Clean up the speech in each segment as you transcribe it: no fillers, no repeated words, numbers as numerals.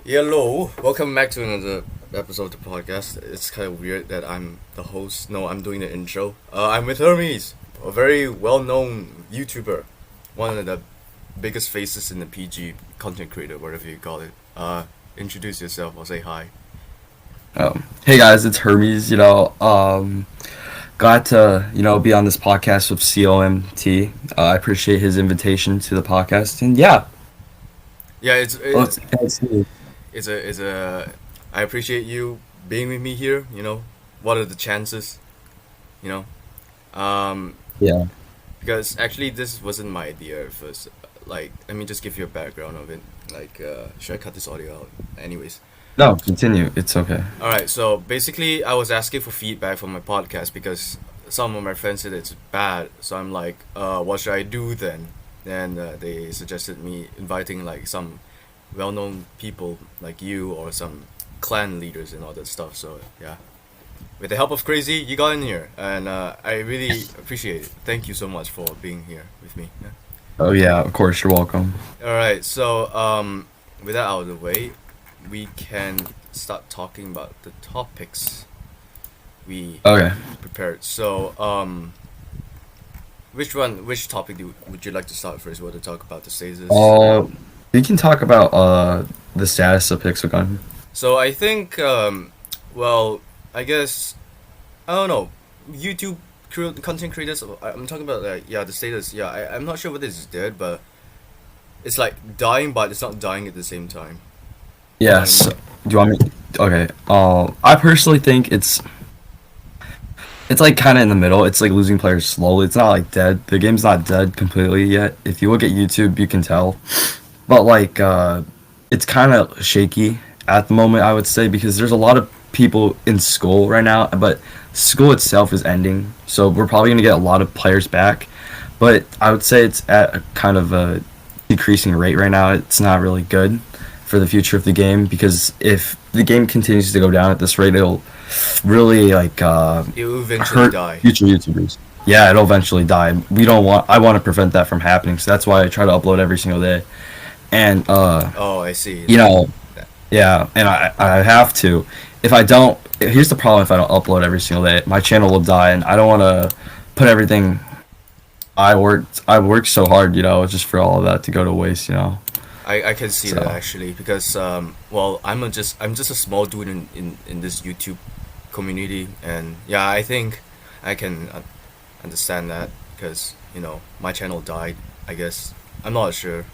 Hello, welcome back to another episode of the podcast. It's kind of weird that I'm the host. No, I'm doing the intro. I'm with Hermes, a very well-known YouTuber, one of the biggest faces in the PG content creator, whatever you call it. Introduce yourself or say hi. Hey guys, it's Hermes. Glad to be on this podcast with COMT. I appreciate his invitation to the podcast, and yeah, Yeah, it's let's, it's let's see. it's a. I appreciate you being with me here. What are the chances? You know, Yeah. because actually this wasn't my idea at first. Like, let me just give you a background of it. Like, should I cut this audio out? Anyways. No, continue. It's okay. All right, so basically, I was asking for feedback from my podcast because some of my friends said it's bad. So I'm like, what should I do then? And they suggested me inviting like some well-known people like you or some clan leaders and all that stuff. So yeah, with the help of Crazy, you got in here, and I really appreciate it. Thank you so much for being here with me. Yeah. Oh yeah, of course you're welcome. All right, so with that out of the way, we can start talking about the topics we Okay. prepared. So, which topic would you like to start first? Want to talk about the stages? Uh, we can talk about the status of Pixelgun. So I think, well, I guess I don't know. YouTube content creators. I'm talking about like yeah, the status. Yeah, I'm not sure whether it's dead, but it's like dying, but it's not dying at the same time. You know what I Yes. mean? Do you want me? Okay. I personally think it's like kind of in the middle. It's like losing players slowly. It's not like dead. The game's not dead completely yet. If you look at YouTube, you can tell. But it's kind of shaky at the moment, I would say, because there's a lot of people in school right now, but school itself is ending. So we're probably going to get a lot of players back. But I would say it's at a kind of a decreasing rate right now. It's not really good for the future of the game because if the game continues to go down at this rate, it'll really It will eventually hurt die. future YouTubers. Yeah, it'll eventually die. We don't want. I want to prevent that from happening, so that's why I try to upload every single day. And Oh, I see. you know, yeah, and I have to. If I don't, here's the problem: if I don't upload every single day, my channel will die, and I don't want to put everything I worked so hard, just for all of that to go to waste, I can see that So actually because well I'm just a small dude in this YouTube community, and yeah, I think I can understand that because my channel died, I guess. I'm not sure,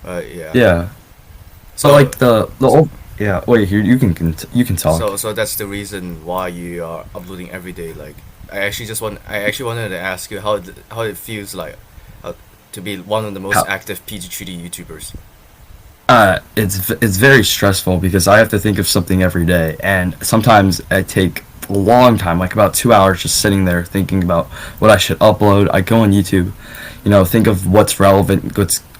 but yeah. yeah. But So the old, yeah. Wait, here you can talk. so that's the reason why you are uploading every day. Like I actually wanted to ask you how it feels like uh, to be one of the most How active PG3D YouTubers. it's very stressful because I have to think of something every day, and sometimes I take a long time, like about 2 hours, just sitting there thinking about what I should upload. I go on YouTube, think of what's relevant,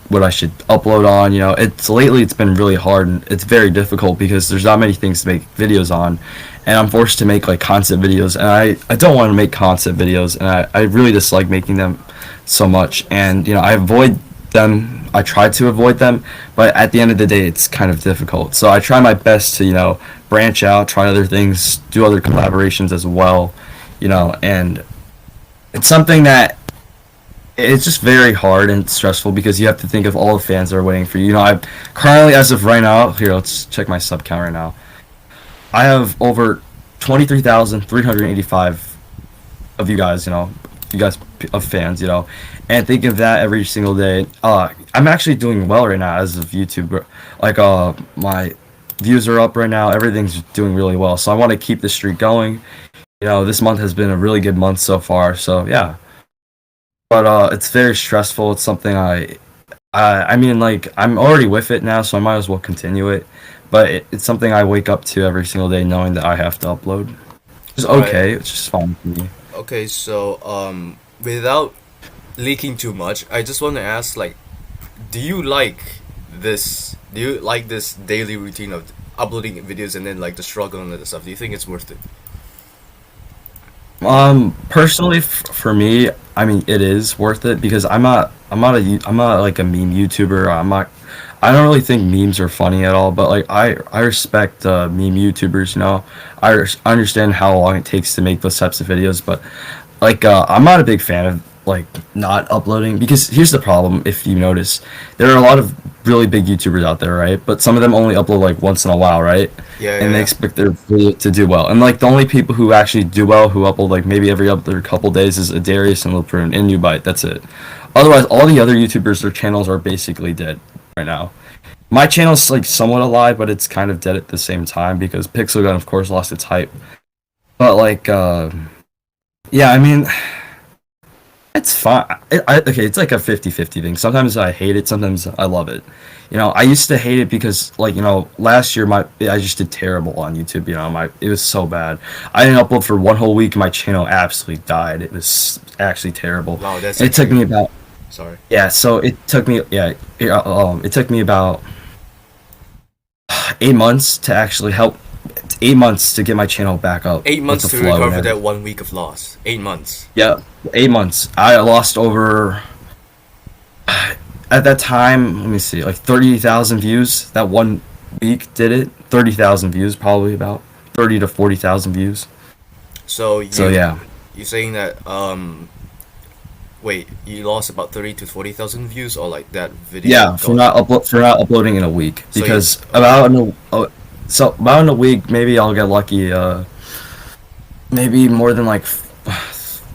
what I should upload on. It's been really hard and it's very difficult because there's not many things to make videos on, and I'm forced to make like concept videos, and I don't want to make concept videos, and I really dislike making them so much, and I avoid them. I try to avoid them, but at the end of the day, it's kind of difficult. So I try my best to, branch out, try other things, do other collaborations as well, and it's something that it's just very hard and stressful because you have to think of all the fans that are waiting for you. I currently, as of right now, here, let's check my sub count right now. I have over 23,385 of you guys of fans, and think of that every single day. I'm actually doing well right now as of YouTube. Like, my views are up right now. Everything's doing really well. So I want to keep the streak going. This month has been a really good month so far. So yeah, but it's very stressful. It's something I mean, like I'm already with it now, so I might as well continue it. But it's something I wake up to every single day, knowing that I have to upload. It's All right. okay. It's just fine for me. Okay, so without leaking too much, I just want to ask, like, do you like this? Do you like this daily routine of uploading videos and then like the struggle and the stuff? Do you think it's worth it? Personally, for me, I mean, it is worth it because I'm not like a meme YouTuber. I don't really think memes are funny at all. But like, I respect meme YouTubers. You know, I understand how long it takes to make those types of videos. But like, I'm not a big fan of like not uploading because here's the problem. If you notice, there are a lot of really big YouTubers out there, right? But some of them only upload like once in a while, right? Yeah, And they yeah, expect their video to do well. And like the only people who actually do well, who upload like maybe every other couple days, is Adarius and Leprune and Newbite. That's it. Otherwise, all the other YouTubers, their channels are basically dead right now. My channel's like somewhat alive, but it's kind of dead at the same time because Pixel Gun, of course, lost its hype. But like, yeah, I mean, it's fine. Okay, it's like a 50-50 thing. Sometimes I hate it, sometimes I love it. You know, I used to hate it because, like, you know, last year I just did terrible on YouTube. You know, it was so bad. I didn't upload for one whole week. My channel absolutely died. It was actually terrible. wow, that's And it took actually me about sorry. yeah. So it took me it took me about 8 months to actually help. 8 months to get my channel back up Eight with the months to flow and recover everything. that 1 week of loss. 8 months. Yeah, 8 months. I lost over at that time. Let me see, like 30,000 views. That one week did it. 30,000 views, probably about 30 to 40,000 views. So So yeah, you saying that wait, you lost about 30 to 40,000 views, or like that video yeah, got for not uploading in a week so you because about in a week maybe I'll get lucky. Maybe more than like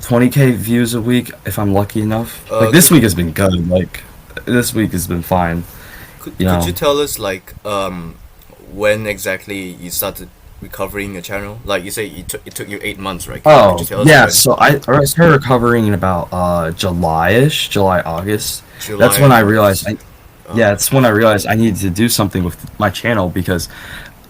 20K views a week if I'm lucky enough. Like uh this week has been good. Like this week has been fine. You could you know. tell us like when exactly you started recovering your channel? Like you say it took you 8 months, right? Could you Oh tell us yeah. when? So I started recovering in about July-ish, July August. That's July, when I realized August. yeah, Uh, that's when I realized I needed to do something with my channel because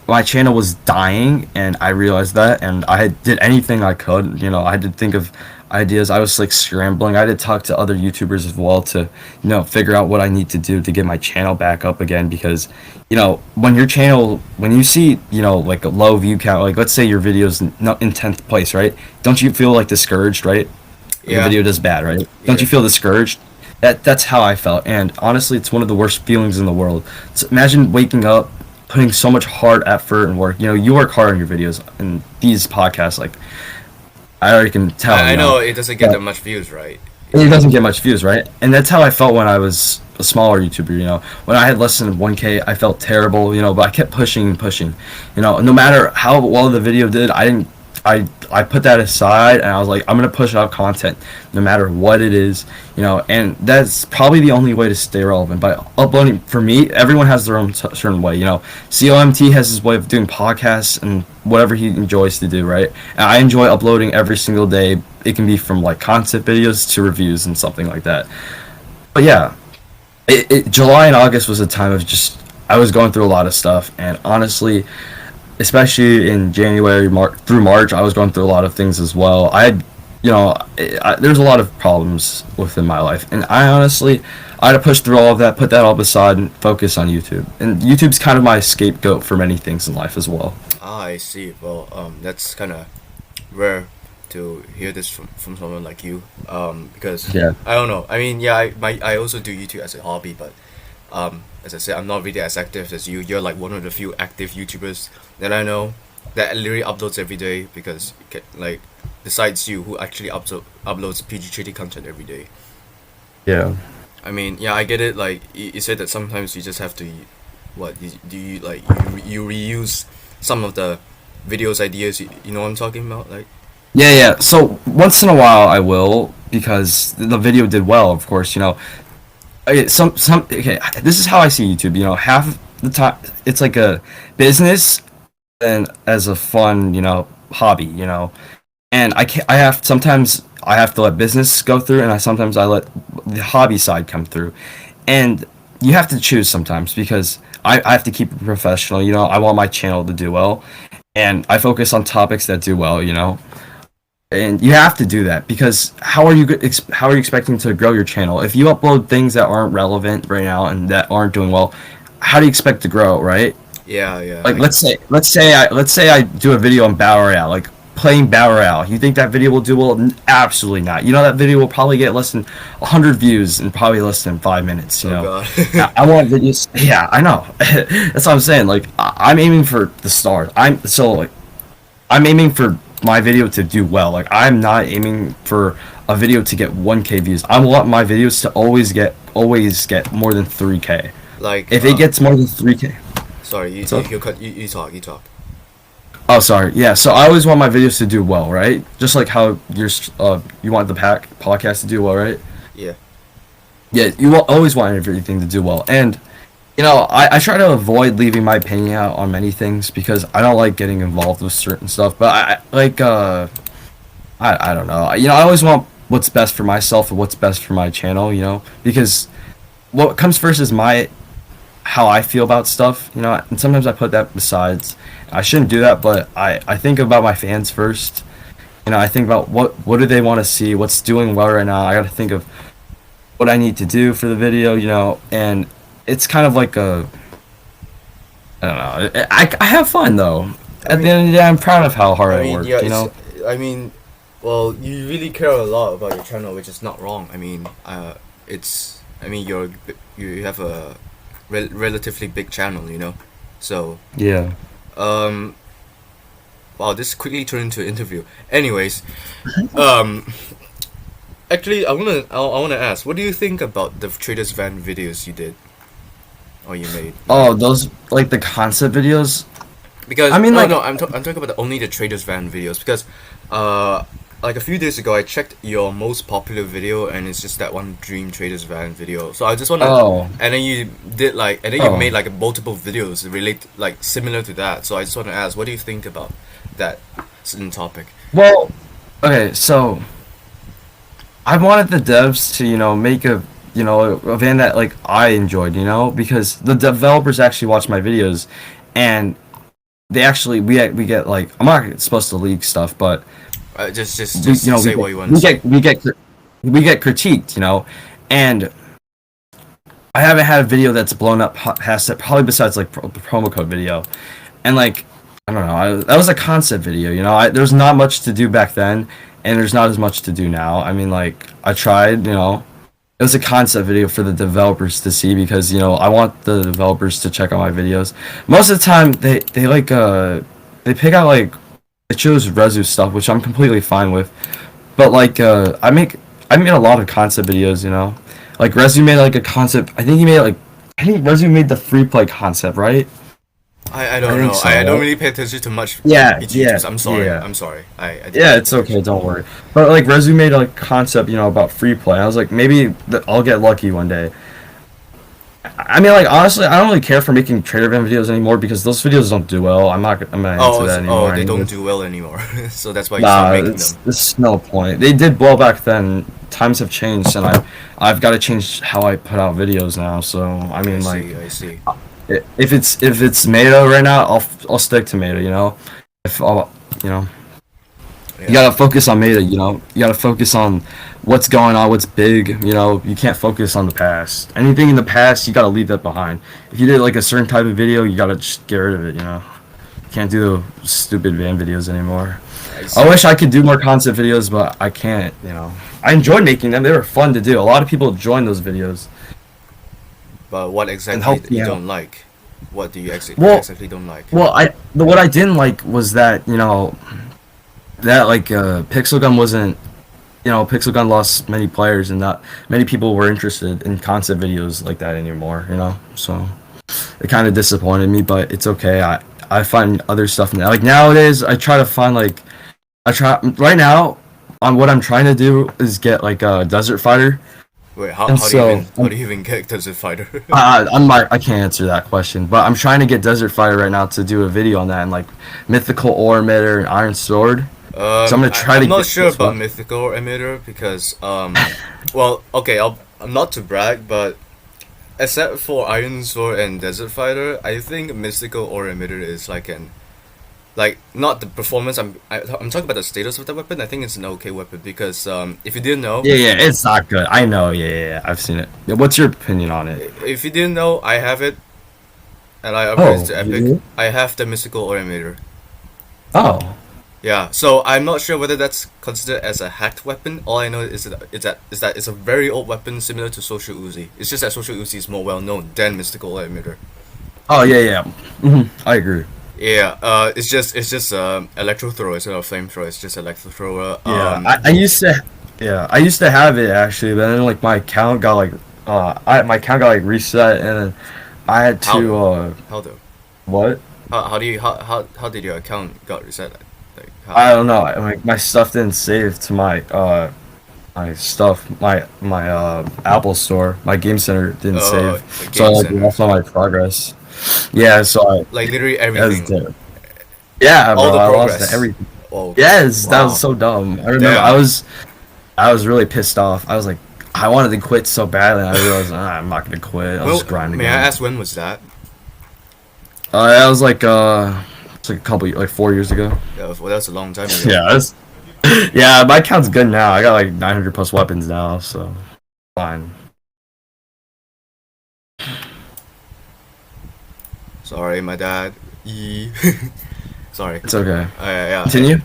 my channel was dying and I realized that and I did anything I could. You know, I had to think of ideas. I was like scrambling. I had to talk to other YouTubers as well to, you know, figure out what I need to do to get my channel back up again because, you know, when you see, you know, like a low view count, like let's say your video's not in 10th place, right? Don't you feel like discouraged, right? Like a yeah, video does bad, right? Don't yeah. you feel discouraged? That's how I felt. And honestly, it's one of the worst feelings in the world. So imagine waking up putting so much hard effort and work. You know, you work hard on your videos and these podcasts. Like I already can tell. I You know, know it doesn't get but that much views, right? it doesn't get much views, right? And that's how I felt when I was a smaller YouTuber. You know, when I had less than 1K, I felt terrible. You know, but I kept pushing and pushing. You know, no matter how well the video did, I didn't. I put that aside and I was like, I'm gonna push out content, no matter what it is. You know, and that's probably the only way to stay relevant by uploading. For me, everyone has their own certain way. You know, COMT has his way of doing podcasts and whatever he enjoys to do, right? And I enjoy uploading every single day. It can be from like concept videos to reviews and something like that. But yeah, July and August was a time of just I was going through a lot of stuff, and honestly, especially in January through March, I was going through a lot of things as well. I had, you know, there's a lot of problems within my life, and I had to push through all of that, put that all beside, and focus on YouTube. And YouTube's kind of my scapegoat for many things in life as well. Ah, I see. Well, that's kind of rare to hear this from someone like you. Because Yeah. I don't know. I mean, yeah, I also do YouTube as a hobby, but as I said, I'm not really as active as you. You're like one of the few active YouTubers that I know that literally uploads every day because like besides you who actually uploads PG3D content every day. Yeah. I mean, yeah, I get it. Like you said that sometimes you just have to, what do you like you reuse some of the videos ideas. You know what I'm talking about, like. Yeah, yeah. So once in a while I will because the video did well, of course, you know. Okay, okay, this is how I see YouTube, you know, half the time it's like a business and as a fun, you know, hobby, you know. And I have sometimes I have to let business go through and sometimes I let the hobby side come through. And you have to choose sometimes because I have to keep it professional, you know. I want my channel to do well and I focus on topics that do well, you know, and you have to do that because how are you expecting to grow your channel if you upload things that aren't relevant right now and that aren't doing well? How do you expect to grow, right? Yeah, yeah. Like let's say I do a video on battle royale. Like playing Battle Royale. You think that video will do well? Absolutely not. You know that video will probably get less than 100 views in probably less than 5 minutes. You know, God. I want videos. Yeah, I know. That's what I'm saying. Like I'm aiming for the stars. I'm aiming for my video to do well. Like I'm not aiming for a video to get 1K views. I want my videos to always get more than 3K. Like if it gets more than 3K. Sorry, you talk. Oh, sorry. Yeah, so I always want my videos to do well, right? Just like how you want the podcast to do well, right? Yeah. Yeah, always want everything to do well. And, you know, I try to avoid leaving my opinion out on many things because I don't like getting involved with certain stuff. But I don't know. You know, I always want what's best for myself and what's best for my channel, you know? Because what comes first is how I feel about stuff, you know, and sometimes I put that besides. I shouldn't do that, but I think about my fans first. You know, I think about what do they want to see, what's doing well right now. I got to think of what I need to do for the video, you know, and it's kind of like I don't know. I have fun though. At the end of the day, I'm proud of how hard I worked, yeah, you know. I mean, well, you really care a lot about your channel, which is not wrong. I mean, you have a relatively big channel, you know, so Yeah. Wow, this quickly turned into an interview. Anyways, actually, I wanna ask, what do you think about the Traders Van videos you did, or you made? Oh, those like the concept videos. Because I mean, I'm talking about only the Traders Van videos because, like a few days ago, I checked your most popular video and it's just that one Dream Traders Van video. So I just wanna, and then you did you made like multiple videos similar to that. So I just wanna ask, what do you think about that certain topic? Well, okay, so I wanted the devs to, you know, make a van that like I enjoyed, you know, because the developers actually watch my videos, and we get like, I'm not supposed to leak stuff, but just say what you want. We get critiqued, you know, and I haven't had a video that's blown up past it, probably besides like the promo code video, and like I don't know, that was a concept video, you know. There's not much to do back then, and there's not as much to do now. I mean, like I tried, you know. It was a concept video for the developers to see because, you know, I want the developers to check out my videos. Most of the time, they pick out like they choose Rezu stuff, which I'm completely fine with. But like I made a lot of concept videos, you know. Like Rezu made like a concept. I think Rezu made the free play concept, right? I don't know. So, I don't really pay attention to much. Yeah. I'm sorry. Yeah. I'm sorry. Yeah, it's okay. Don't worry. But like Rezu made a concept, you know, about free play. I was like, maybe I'll get lucky one day. I mean, like honestly, I don't really care for making Trader Van videos anymore because those videos don't do well. I'm not into that anymore. Oh, they don't do well anymore. So that's why you start making them. It's no point. They did well back then. Times have changed, and I've got to change how I put out videos now. So I mean, I see. If it's Meta right now, I'll stick to Meta. You know, you gotta focus on Meta. You know, you gotta focus on what's going on, what's big. You know, you can't focus on the past. Anything in the past, you gotta leave that behind. If you did like a certain type of video, you gotta just get rid of it. You know, you can't do stupid van videos anymore. I wish I could do more concept videos, but I can't. You know, I enjoyed making them. They were fun to do. A lot of people joined those videos. But what exactly you don't like? What do you exactly don't like? Well, what I didn't like was that, you know, that like Pixel Gun wasn't, you know, Pixel Gun lost many players and not many people were interested in concept videos like that anymore, you know. So it kind of disappointed me, but it's okay. I find other stuff now. Like nowadays, I try to find right now on what I'm trying to do is get like a Desert Fighter. Wait, how do you even get Desert Fighter? I can't answer that question, but I'm trying to get Desert Fighter right now to do a video on that, and like Mythical Ore Emitter and Iron Sword. So I'm gonna try to. I'm not sure about Mythical Ore Emitter because well, okay, I'm not to brag, but except for Iron Sword and Desert Fighter, I think Mythical Ore Emitter is like not the performance. I'm talking about the status of the weapon. I think it's an okay weapon because if you didn't know, yeah, it's not good. I know, yeah, I've seen it. Yeah, what's your opinion on it? If you didn't know, I have it, and I upgraded to Epic. Really? I have the Mystical Ore Emitter. Oh, Yeah, so I'm not sure whether that's considered as a hacked weapon. All I know is that it's a very old weapon similar to Social Uzi. It's just that Social Uzi is more well known than Mystical Emitter. Oh yeah, yeah. I agree. Yeah, it's just electro thrower. It's not a flamethrower. It's just electro thrower. Yeah, I used to have it actually, but then like my account got like my account got like reset, and then I had to How though? what? How did your account got reset? Like how? I don't know. Like my stuff didn't save to my Apple Store. My Game Center didn't Oh, save, the so I Game like Center. lost all my progress. Yeah, so I Like literally that was everything. yeah, All bro. the I lost progress. everything. Oh, Yes, that wow. was so dumb. I remember Damn. I was really pissed off. I was like, I wanted to quit so badly. And I realized I'm not gonna quit. I'll Well, just grind may I again. ask when was that? That was like it's like a couple like 4 years ago. That was a long time ago. Yeah, yeah. My account's good now. I got like 900 plus weapons now, so fine. Sorry, my dad. Sorry. It's okay. Yeah. Continue.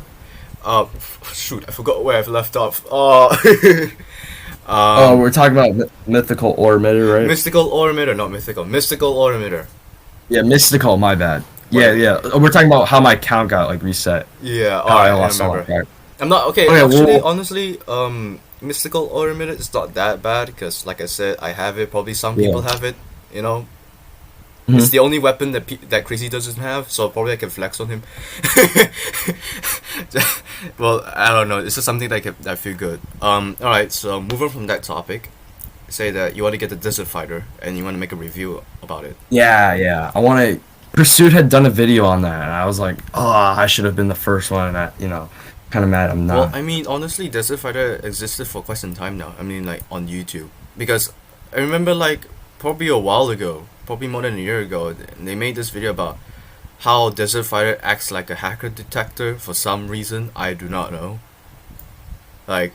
Shoot, I forgot where I've left off. Oh, Oh, we're talking about mythical ore emitter, right? mystical ore emitter, not mythical. Mystical ore emitter. Yeah, mystical. My bad. Yeah, What? yeah. We're talking about how my account got like reset. Yeah. How I I lost all my remember. progress. I'm not okay. Okay, Actually, well, honestly, mystical ore emitter is not that bad because, like I said, I have it. Probably some yeah. people have it. You know, it's Mhm. the only weapon that Crazy doesn't have, so probably I can flex on him. Well, I don't know. It's just something that I feel good. All right. So moving from that topic, say that you want to get the Desert Fighter and you want to make a review about it. Yeah, yeah. I want to. Pursuit had done a video on that, and I was like, oh, I should have been the first one. And kind of mad I'm Well, not. I mean, honestly, Desert Fighter existed for quite some time now. I mean, like on YouTube, because I remember like probably a while ago, probably more than a year ago, they made this video about how Desert Fighter acts like a hacker detector for some reason. I do not know. Like,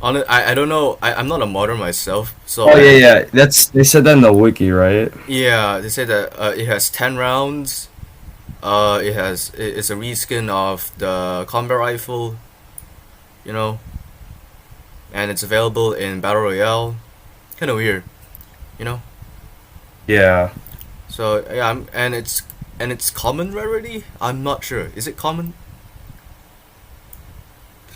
I don't know. I'm not a modder myself, so Oh yeah, yeah. They said that in the wiki, right? yeah, they say that it has 10 rounds. It's a reskin of the combat rifle, you know, and it's available in battle royale. Kind of weird, you know. Yeah. So yeah, and it's common rarity. I'm not sure. Is it common?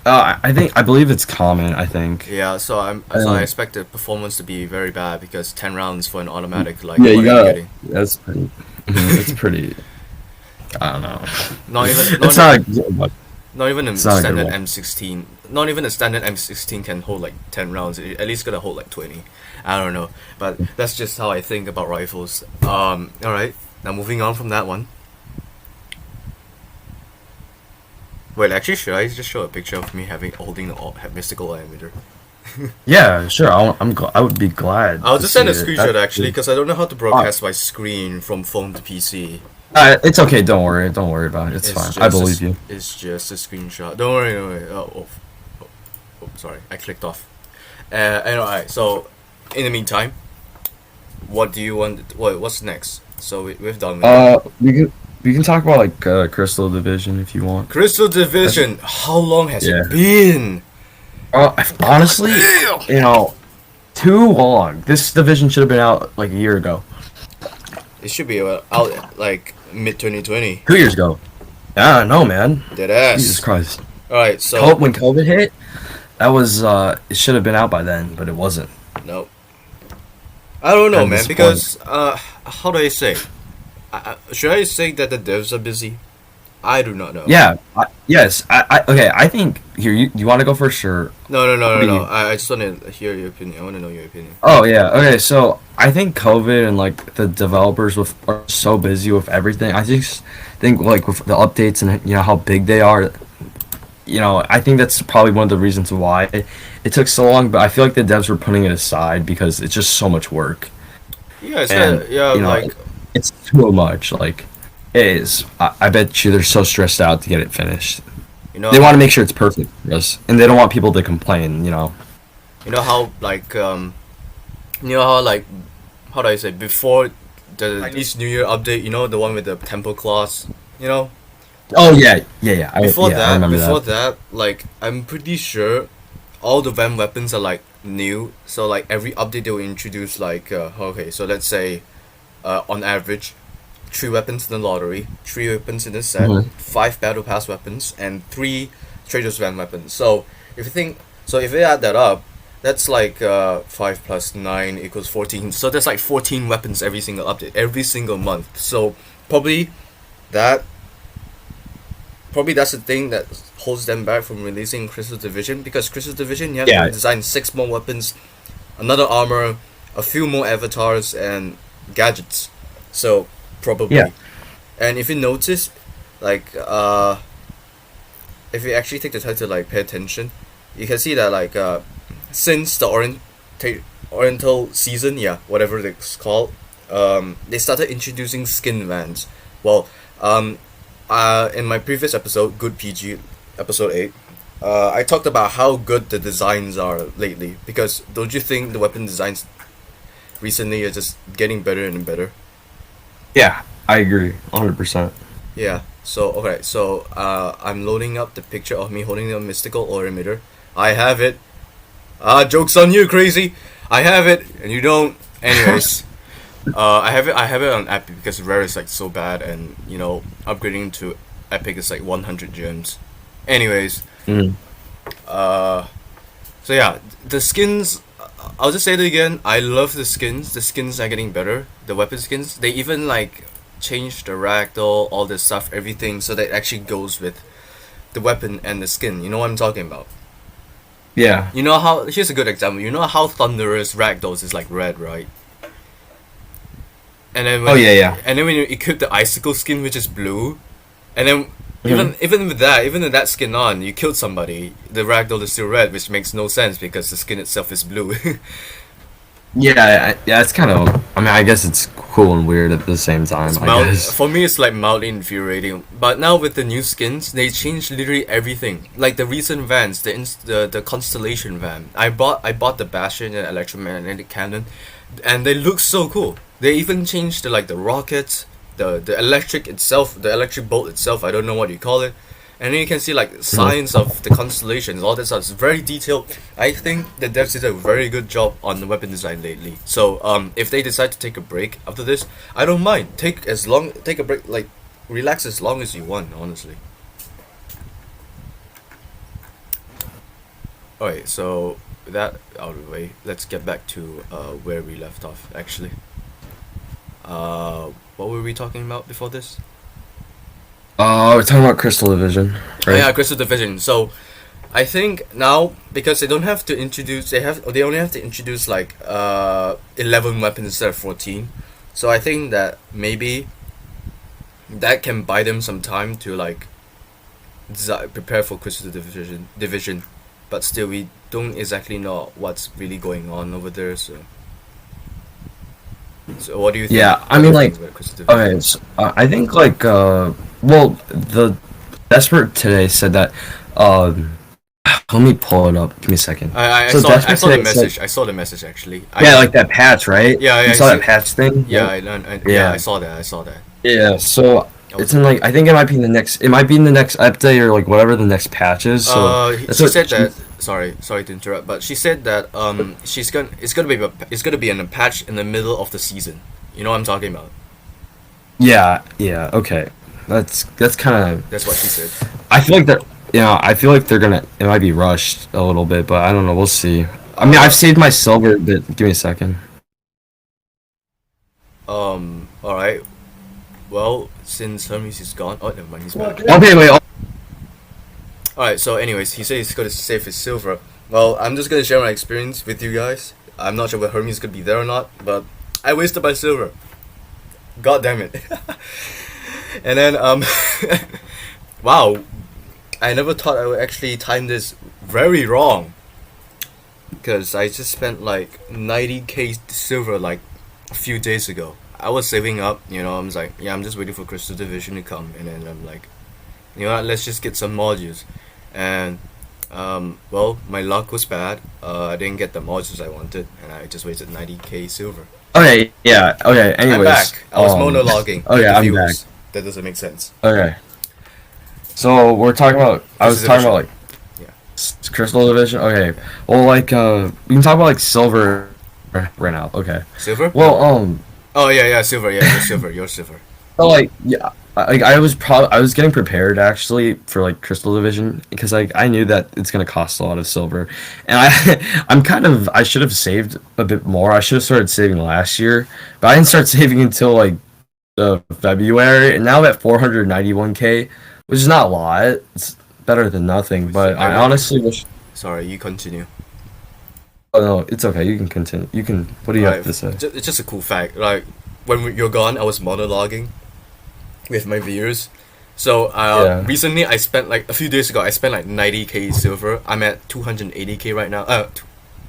I believe it's common. I think. Yeah. So I Um, expect the performance to be very bad because 10 rounds for an automatic. Like yeah, you what are you gotta. getting? That's pretty. It's pretty. I don't know. Not even It's not not. Good, Not even a it's not a good standard one. M16. Not even a standard M16 can hold like 10 rounds. It at least gotta hold like 20. I don't know, but that's just how I think about rifles. All right. Now moving on from that one. Wait, actually, should I just show a picture of me holding the mystical emitter? Yeah, sure. I would be glad. I'll to just send see a it. screenshot actually, because I don't know how to Uh, broadcast my screen from phone to PC. it's okay. Don't worry. Don't worry about it. It's fine. I believe you. It's just a screenshot. Don't worry. Don't worry. Sorry, I clicked off. And alright. So, in the meantime, what do you want? What's next? So we've done with that. We can talk about like Crystal Division if you want. Crystal Division. How long has Yeah. it been? Honestly, Damn! you know, too long. This division should have been out like a year ago, It should be out like mid 2020. 2 years ago. I don't know, man. Dead Jesus ass. Christ. Alright. So When COVID hit, that was it should have been out by then, but it wasn't. no. I don't know, I'm man. disappointed. Because how do I say? Should I say that the devs are busy? I do not know. Yeah. Yes. Okay. I think here. You want to go first, or No. what do you? I just want to hear your opinion. I want to know your opinion. Oh yeah. Okay. So I think COVID and like the developers are so busy with everything. I just think like with the updates and how big they are. I think that's probably one of the reasons why it took so long. But I feel like the devs were putting it aside because it's just so much work, Yeah, it's and yeah, like it's too much. Like it is. I bet you they're so stressed out to get it finished. you know They want how to make sure it's perfect for us, and they don't want people to complain. you know how like you know how like how do I say before the Chinese New Year update? You know the one with the temple class. You know Oh yeah. I remember Before that. that, like I'm pretty sure all the Van weapons are like new. So like every update they will introduce like okay, so let's say on average, three weapons in the lottery, three weapons in the set, Mhm. five battle pass weapons, and three Trader's Van weapons. So if you think, so if you add that up, that's like 5 plus 9 equals 14. So there's like 14 weapons every single update, every single month. So probably that, probably that's the thing that holds them back from releasing Crystal Division, because Crystal Division you have to Yeah. design six more weapons, another armor, a few more avatars and gadgets. So Yeah. probably. And if you notice, like if you actually take the time to like pay attention, you can see that like since the Oriental season, yeah, whatever it's called, they started introducing skin vans. Well, um, in my previous episode, Good PG, episode 8, I talked about how good the designs are lately. Because don't you think the weapon designs recently are just getting better and better? Yeah. I agree. 100%. Yeah. So okay. So I'm loading up the picture of me holding a mystical ore emitter. I have it. Jokes on you, crazy. I have it, and you don't. Anyways, I have it. I have it on Epic because rare is like so bad, and upgrading to Epic is like 100 gems. Anyways, Mm. uh, so yeah, the skins. I'll just say it again. I love the skins. The skins are getting better. The weapon skins. They even like changed the ragdoll, all this stuff, everything, so that it actually goes with the weapon and the skin. You know what I'm talking about? Yeah. You know how? Here's a good example. You know how Thunderous Ragdolls is like red, right? And then Oh when yeah. and then when you equip the icicle skin, which is blue, and then Mhm. even with that skin on, you killed somebody. The Ragdoll is still red, which makes no sense because the skin itself is blue. Yeah. It's kind of. I mean, I guess it's cool and weird at the same time. It's I mild guess. for me. It's like mildly infuriating. But now with the new skins, they changed literally everything. Like the recent vans, the Constellation van. I bought the Bastion and electromagnetic cannon, and they look so cool. They even changed the rockets, the electric itself, the electric bolt itself. I don't know what you call it. And then you can see like Mhm. signs of the constellations, all this stuff. It's very detailed. I think the devs did a very good job on the weapon design lately. So if they decide to take a break after this, I don't mind. Take a break, like relax as long as you want. Honestly. Alright, so with that out of the way, let's get back to where we left off. Actually, what were we talking about before this? We're talking about Crystal Division, Oh, right? yeah, Crystal Division. So I think now, because they don't have to introduce, they only have to introduce like 11 weapons instead of 14. So I think that maybe that can buy them some time to like prepare for Crystal Division, but still we don't exactly know what's really going on over there. So what do you think? Yeah. I What do mean, you like, think about Crystal Division? okay. So, I think like well, the Desperate today said that um. Let me pull it up. Give me a second. So I Desperate saw the today said, message. I saw the message actually. yeah, like that patch, right? Yeah, You yeah. saw that patch thing? Yeah, Right? yeah, I Yeah. saw that. I saw that. Yeah. So I it's was in like I think it might be in the next. It might be in the next update or like whatever the next patch is. So that's she what said she. that. Sorry to interrupt, but she said that it's gonna be in a patch in the middle of the season. You know what I'm talking about? Yeah. Yeah. Okay. That's kind of. That's what she said. I feel like that. Yeah. I feel like they're gonna. It might be rushed a little bit, but I don't know. We'll see. I mean, I've Uh, saved my silver, but give me a second. all right. Well, since Hermes is gone, oh never mind, he's back. Okay. Wait. Oh, All right. So, anyways, he said he's gonna save his silver. Well, I'm just gonna share my experience with you guys. I'm not sure whether Hermes could be there or not, but I wasted my silver. God damn it. And then wow, I never thought I would actually time this very wrong. Because I just spent like 90k silver like a few days ago. I was saving up, I was like, yeah, I'm just waiting for Crystal Division to come, and then I'm like, you know what, let's just get some modules. And well, my luck was bad. I didn't get the modules I wanted, and I just wasted 90k silver. okay. Yeah. Okay. I'm Anyways. back. I was monologuing. Okay. with the I'm back. viewers. That doesn't make sense. Okay. So we're talking about. I Crystal was talking about division. like Yeah. crystal division. Okay. Well, like we can talk about like silver right now. Okay. Silver? Well, Oh yeah, yeah, silver. Yeah, you're silver. You're silver. so like yeah, I was getting prepared actually for like crystal division because like I knew that it's gonna cost a lot of silver, and I should have saved a bit more. I should have started saving last year, but I didn't start saving until like February, and now I'm at 491k, which is not a lot. It's better than nothing, So but I honestly wish. sorry, you continue. Oh no, it's okay. You can continue. You can. What do you have Alright, to say? it's just a cool fact. Like when you're gone, I was monologuing with my viewers. So Yeah. recently I spent like a few days ago I spent like 90k silver. I'm at 280k right now.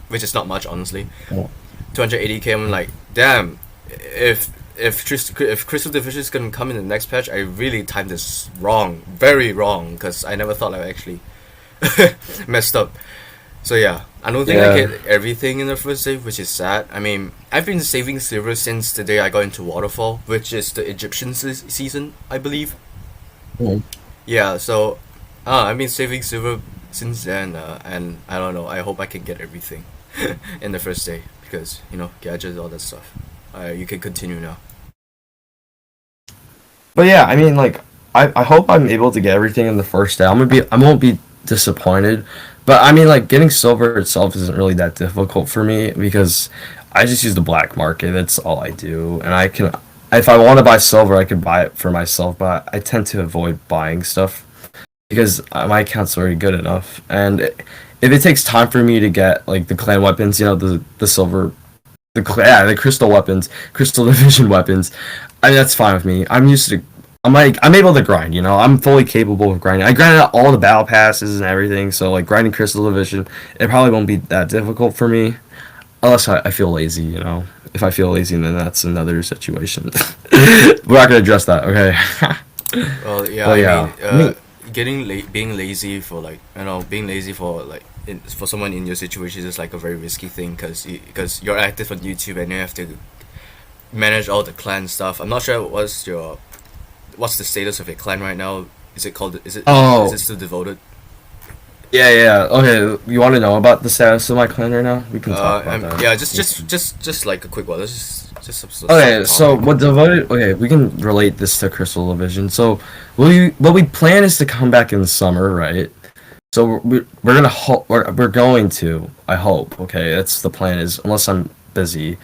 Which is not much honestly. Oh. 280k. I'm like, damn. If Crystal Division is gonna come in the next patch, I really timed this wrong, very wrong, because I never thought I actually messed up. So yeah, I don't think I Yeah. get everything in the first save, which is sad. I mean, I've been saving silver since the day I got into Waterfall, which is the Egyptian season, I believe. Mhm. Yeah, so I've been saving silver since then, and I don't know. I hope I can get everything in the first day because gadgets, all that stuff. You can continue now. But yeah, I mean, like, I hope I'm able to get everything in the first day. I won't be disappointed. But I mean, like, getting silver itself isn't really that difficult for me because I just use the black market. That's all I do, and if I want to buy silver, I could buy it for myself. But I tend to avoid buying stuff because my account's already good enough. And if it takes time for me to get like the clan weapons, the silver the crystal weapons, crystal division weapons. I mean, that's fine with me. I'm used to. I'm able to grind. I'm fully capable of grinding. I grinded out all the battle passes and everything. So like grinding crystal division, it probably won't be that difficult for me, unless I feel lazy. If I feel lazy, then that's another situation. We're not gonna address that, okay? Well, yeah, But yeah, I mean, being lazy for like being lazy for like for someone in your situation is like a very risky thing because you're active on YouTube and you have to manage all the clan stuff. I'm not sure what's the status of your clan right now. Is it called is oh it still devoted? yeah, yeah. Okay, you want to know about the status of my clan right now? We can talk about that. Yeah, just like a quick one. Let's just some Okay, so topic. what devoted? Okay, we can relate this to Crystal Division. So, what we plan is to come back in the summer, right? So we're gonna we're going to. I hope. Okay, that's the plan. Is unless I'm busy,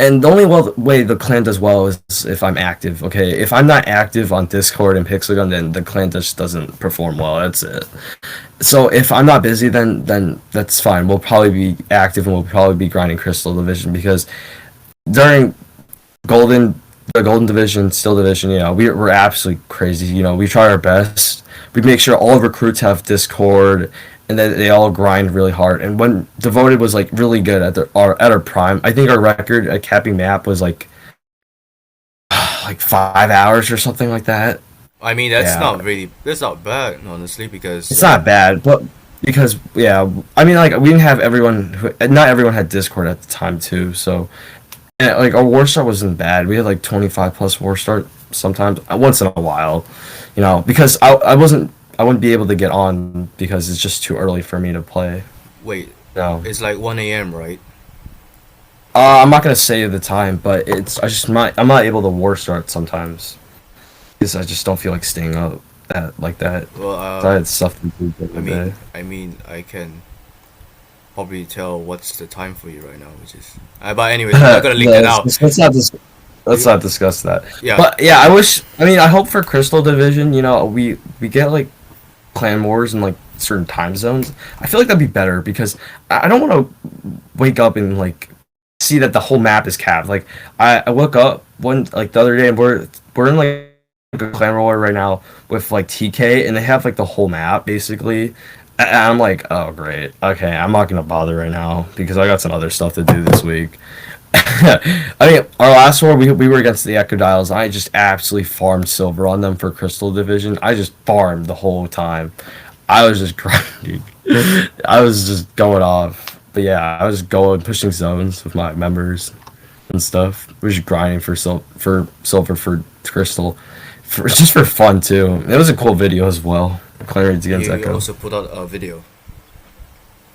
and the only way the clan does well is if I'm active. Okay, if I'm not active on Discord and Pixelgun, then the clan just doesn't perform well. That's it. So if I'm not busy, then that's fine. We'll probably be active and we'll probably be grinding Crystal Division because during golden the golden division, steel division, we're absolutely crazy. We try our best. We make sure all recruits have Discord, and then they all grind really hard. And when devoted was like really good at our prime, I think our record at capping map was like 5 hours or something like that. I mean, Yeah, that's not bad honestly because it's not bad, but because yeah, I mean, like we didn't have not everyone had Discord at the time too, so. And like our war start wasn't bad. We had like 25 plus war start sometimes once in a while, because I wouldn't be able to get on because it's just too early for me to play. wait, No, it's like 1 a.m. right? I'm not gonna say the time, but I'm not able to war start sometimes because I just don't feel like staying up like that. Well, So I had stuff to do during I the mean, day. I can probably tell what's the time for you right now, which is. But anyways, we're not gonna leak that out. Let's You, not discuss that. yeah. But yeah, I mean, I hope for Crystal Division, we get like clan wars in like certain time zones. I feel like that'd be better because I don't want to wake up and like see that the whole map is capped. Like I woke up one like the other day and we're in like a clan war right now with like TK and they have like the whole map basically. And I'm like, oh great, okay, I'm not gonna bother right now because I got some other stuff to do this week. I mean, our last war we were against the Echodiles. I just absolutely farmed silver on them for Crystal Division. I just farmed the whole time. I was just grinding. I was just going off. But yeah, I was going pushing zones with my members and stuff. We were just grinding for silver for Crystal. for just for fun too. It was a cool video as well. Clan raids against You Echo. also put out a video.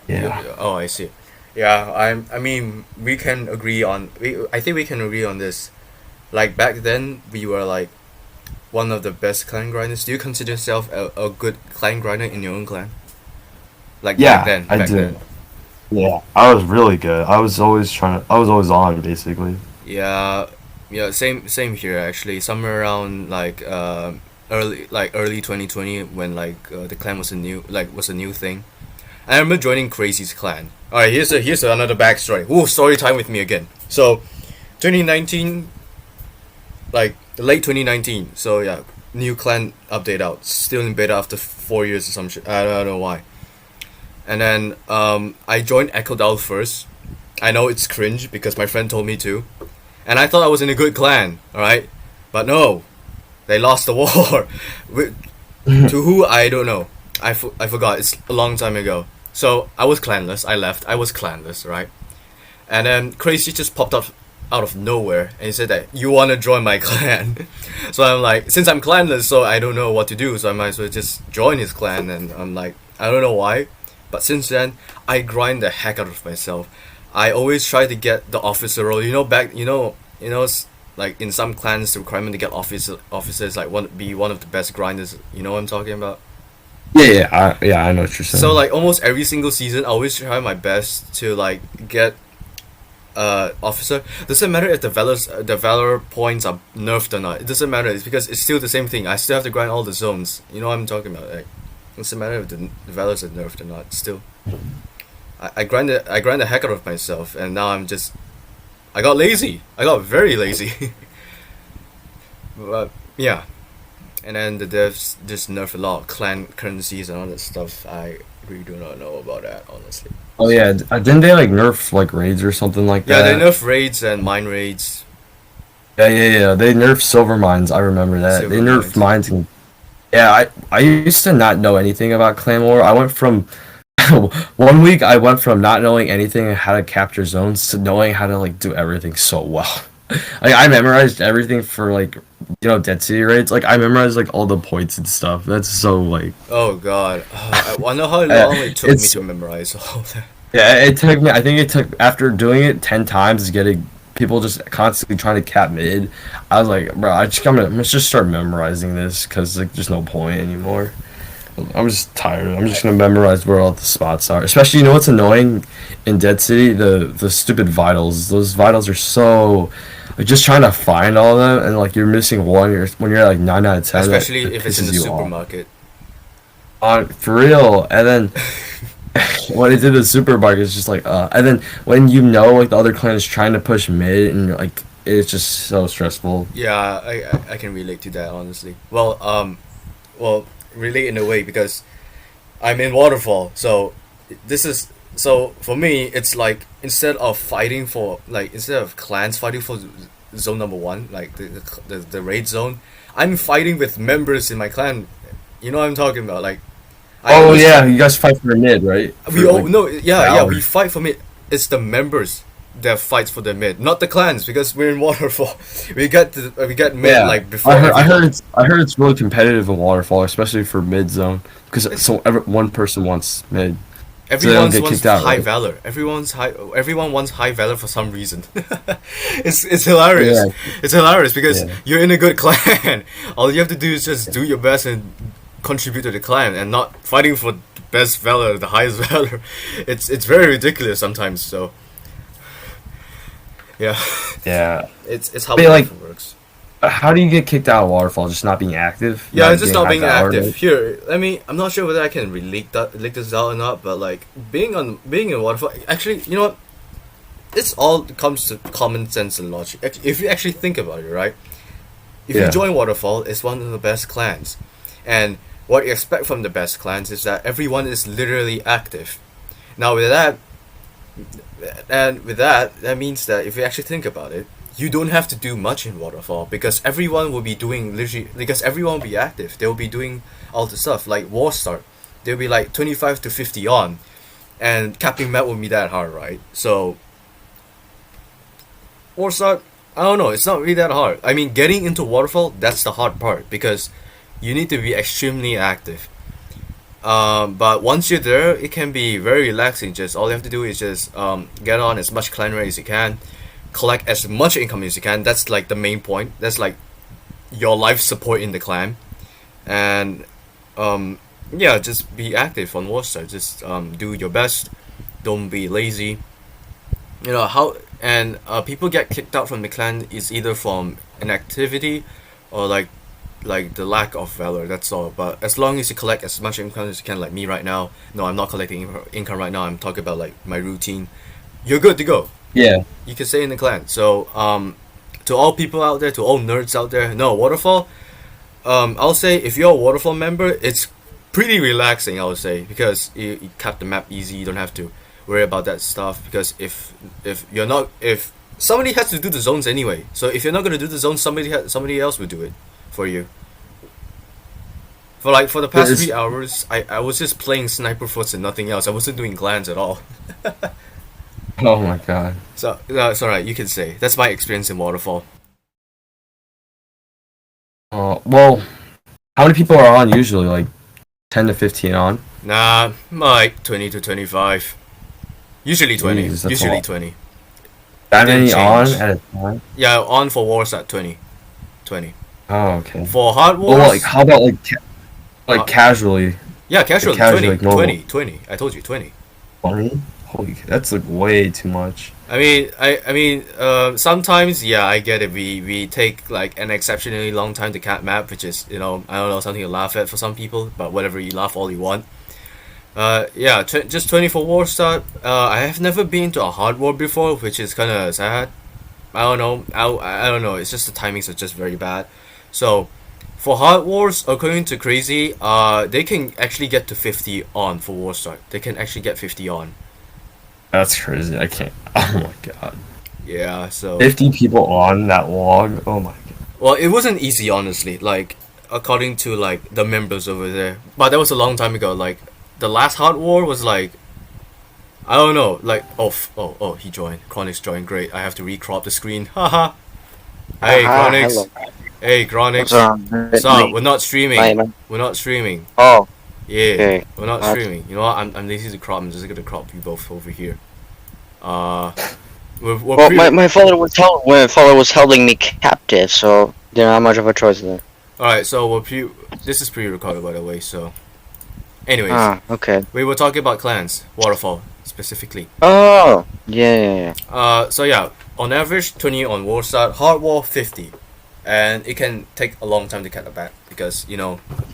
Yeah. Oh, I see. Yeah, I mean, we can agree on. I think we can agree on this. Like back then, we were like one of the best clan grinders. Do you consider yourself a good clan grinder in your own clan? Like back Yeah, then, I back do. then. Yeah, I was really good. I was always trying to. I was always on basically. Yeah, yeah. Same here actually. Somewhere around like early 2020 when like the clan was a new thing. I remember joining Crazy's clan. All right, here's another backstory. Ooh, story time with me again. So, 2019, like late 2019. So yeah, new clan update out. Still in beta after 4 years or some shit. I don't know why. And then I joined Echo Doll first. I know it's cringe because my friend told me to, and I thought I was in a good clan. All right, but no, they lost the war. To who I don't know. I forgot. It's a long time ago. So I was clanless. I left. I was clanless, right? And then Crazy just popped up out of nowhere and he said that you want to join my clan. So I'm like, since I'm clanless, so I don't know what to do. So I might as well just join his clan. And I'm like, I don't know why, but since then I grind the heck out of myself. I always try to get the officer role. You know, like in some clans, the requirement to get officers like be one of the best grinders. You know what I'm talking about? Yeah, I know what you're saying. So like almost every single season, I always try my best to like get officer. Doesn't matter if the valor points are nerfed or not. It doesn't matter. It's because it's still the same thing. I still have to grind all the zones. You know what I'm talking about? Like, it doesn't matter if the valors are nerfed or not. Still, I grind the heck out of myself, and now I got lazy. I got very lazy. But yeah, and then the devs just nerf a lot of clan currencies and all that stuff. I really do not know about that, honestly. Oh yeah, didn't they like nerf like raids or something like Yeah, they that? nerf raids and mine raids, Yeah. They nerfed silver mines. I remember that. They silver nerfed mines. mines and yeah. I used to not know anything about clan war. I went from 1 week. I went from not knowing anything how to capture zones to knowing how to like do everything so well. Like I memorized everything for like Dead City raids. Like I memorized like all the points and stuff. That's so like Oh god, I wonder how long it took me it's to memorize all that. yeah. It took me. I think it took after doing it 10 times, getting people just constantly trying to cap mid. I was like, bro, let's just start memorizing this because like there's no point anymore. I'm just tired. I'm just gonna memorize where all the spots are. Especially, you know what's annoying in Dead City? The stupid vitals. Those vitals are so like just trying to find all of them and like you're missing one. When you're at like 9 out of 10, Especially that if it's in the pisses you off. supermarket. For real. And then when it's in the supermarket, it's just like And then when you know like the other clan is trying to push mid and like it's just so stressful. Yeah, I can relate to that honestly. Well, relate in a way because I'm in waterfall. This is so for me. It's like instead of clans fighting for zone number one, like the raid zone, I'm fighting with members in my clan. You know what I'm talking about? Like, I Oh always yeah, you guys fight for mid, right? we For all like no yeah we hours. fight for mid. It's the members that fights for the mid, not the clans because we're in waterfall. We get mid Yeah, like before everyone. I heard it's really competitive in waterfall, especially for mid zone, because It's one person wants mid, so they don't Everyone's get wants kicked out, high right? valor. Everyone wants high valor for some reason. It's hilarious. Yeah, It's hilarious because yeah, you're in a good clan. All you have to do is just do your best and contribute to the clan, and not fighting for the best valor, the highest valor. It's very ridiculous sometimes. So yeah, yeah. it's how But like, waterfall works. how do you get kicked out of waterfall? Just not being active, Yeah, it's just getting not high being valor, active. right? Here, I mean, I'm not sure whether I can leak this out or not, but like being in waterfall. Actually, you know what? This all comes to common sense and logic. If you actually think about it, right? If you Yeah. join Waterfall, it's one of the best clans, and what you expect from the best clans is that everyone is literally active. Now that means that if you actually think about it, you don't have to do much in Waterfall because everyone will be doing literally because everyone will be active. They will be doing all the stuff like War Start. They'll be like 25 to 50 on, and capping map won't be that hard, right? So War Start, I don't know. It's not really that hard. I mean, getting into waterfall, that's the hard part because you need to be extremely active. But once you're there, it can be very relaxing. Just all you have to do is just get on as much clan rate as you can, collect as much income as you can. That's like the main point. That's like your life support in the clan, and yeah, just be active on Warstar. Just do your best. Don't be lazy. You know how and people get kicked out from the clan is either from inactivity or like the lack of valor. That's all. But as long as you collect as much income as you can, like me right now. No, I'm not collecting income right now. I'm talking about like my routine. You're good to go. Yeah. You can stay in the clan. So to all people out there, to all nerds out there, no waterfall. I'll say if you're a waterfall member, it's pretty relaxing. I would say because you cap the map easy. You don't have to worry about that stuff because if you're not if somebody has to do the zones anyway. So if you're not gonna do the zones, somebody else will do it for you. For the past 3 hours, I was just playing sniper forts and nothing else. I wasn't doing clans at all. Oh my god. So it's alright. You can say that's my experience in waterfall. Well, how many people are on usually? Like 10 to 15 on? Nah, like 20 to 25. Usually 20. Jeez, that's Usually a lot. 20. That Didn't many on change. at a time? Yeah, on for wars at 20. 20. Oh, okay. For hard wars. Well, like how about like Uh, casually? yeah, casual. casual, 20, like normal. 20, 20. I told you 20. 20? Holy, that's like way too much. I mean, sometimes yeah, I get it. We take like an exceptionally long time to cat map, which is I don't know something to laugh at for some people, but whatever, you laugh all you want. Yeah, just 24 war start. I have never been to a hard war before, which is kind of sad. I don't know. I don't know. It's just the timings are just very bad. So, for hard wars, according to Crazy, they can actually get to 50 on for war start. They can actually get 50 on. That's crazy. I can't. Oh my god. Yeah. So 50 people on that log. Oh my god. well, it wasn't easy, honestly. Like according to like the members over there, but that was a long time ago. Like the last hard war was like I don't know. Like oh he joined. Chronix joined. Great. I have to recrop the screen. Haha. Hey Chronix. Hello. Hey Chronix. What's wrong? Stop. We're not streaming. Hi. We're not streaming. Oh, Yeah. okay. We're not What? streaming. You know what? I'm lazy to crop. I'm just gonna crop you both over here. We're Well, pre- my father was holding me captive, so didn't have much of a choice there. Alright, so this is pre-recorded by the way, so anyways, Okay. we were talking about clans, Waterfall specifically. Oh, yeah. So yeah, on average 20 on war start, hard war 50. And it can take a long time to get it back because,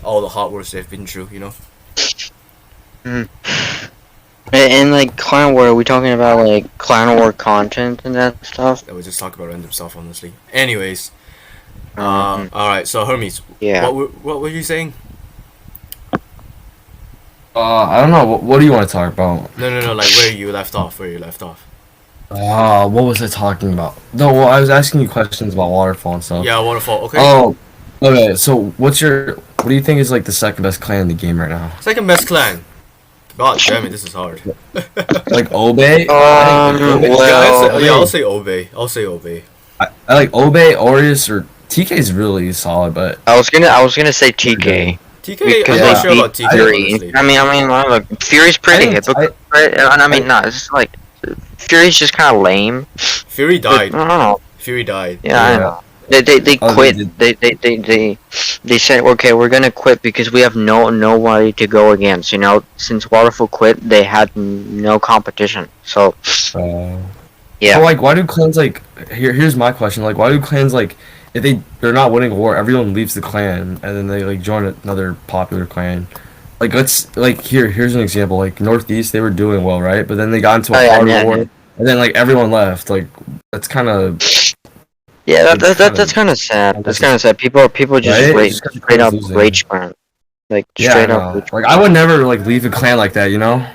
all the hard wars they've been through, And like clan war, are we talking about like clan war content and that stuff? I was just talking about random stuff honestly. Anyways, Mhm. alright, so Hermes, Yeah. what were you saying? I don't know. What do you want to talk about? No, like where you left off. What was I talking about? No, well, I was asking you questions about waterfall and stuff. Yeah, Waterfall, okay. Oh, okay. So, what do you think is like the second best clan in the game right now? Second best clan. God damn it, this is hard. Like Obey? Well, I'll say Obey. I like Obey, Aureus, or TK is really solid, but I was gonna say TK TK, because I'm not they sure beat about TK, Fury. honestly. I mean, look, Fury's pretty I think- hypocrite, and I mean, no, it's just like Fury's just kind of lame. Fury But, I died. don't know. Fury died. Yeah, I Yeah. know. They Oh, quit. they They said, okay, we're gonna quit because we have nobody to go against. Since Waterfall quit, they had no competition. So yeah. So like, why do clans like? Here's my question. Like, why do clans like, if they're not winning a war, everyone leaves the clan and then they like join another popular clan. Like here's an example. Like Northeast, they were doing well, right? But then they got into a hard war, and then like everyone left. Like that's kind of. Yeah, It's that's kind of sad. That's kind of sad. People just Right? rage, It's just straight up losing. rage burn. Like Yeah, straight I up. know. Rage Like I would never like leave a clan like that, you know?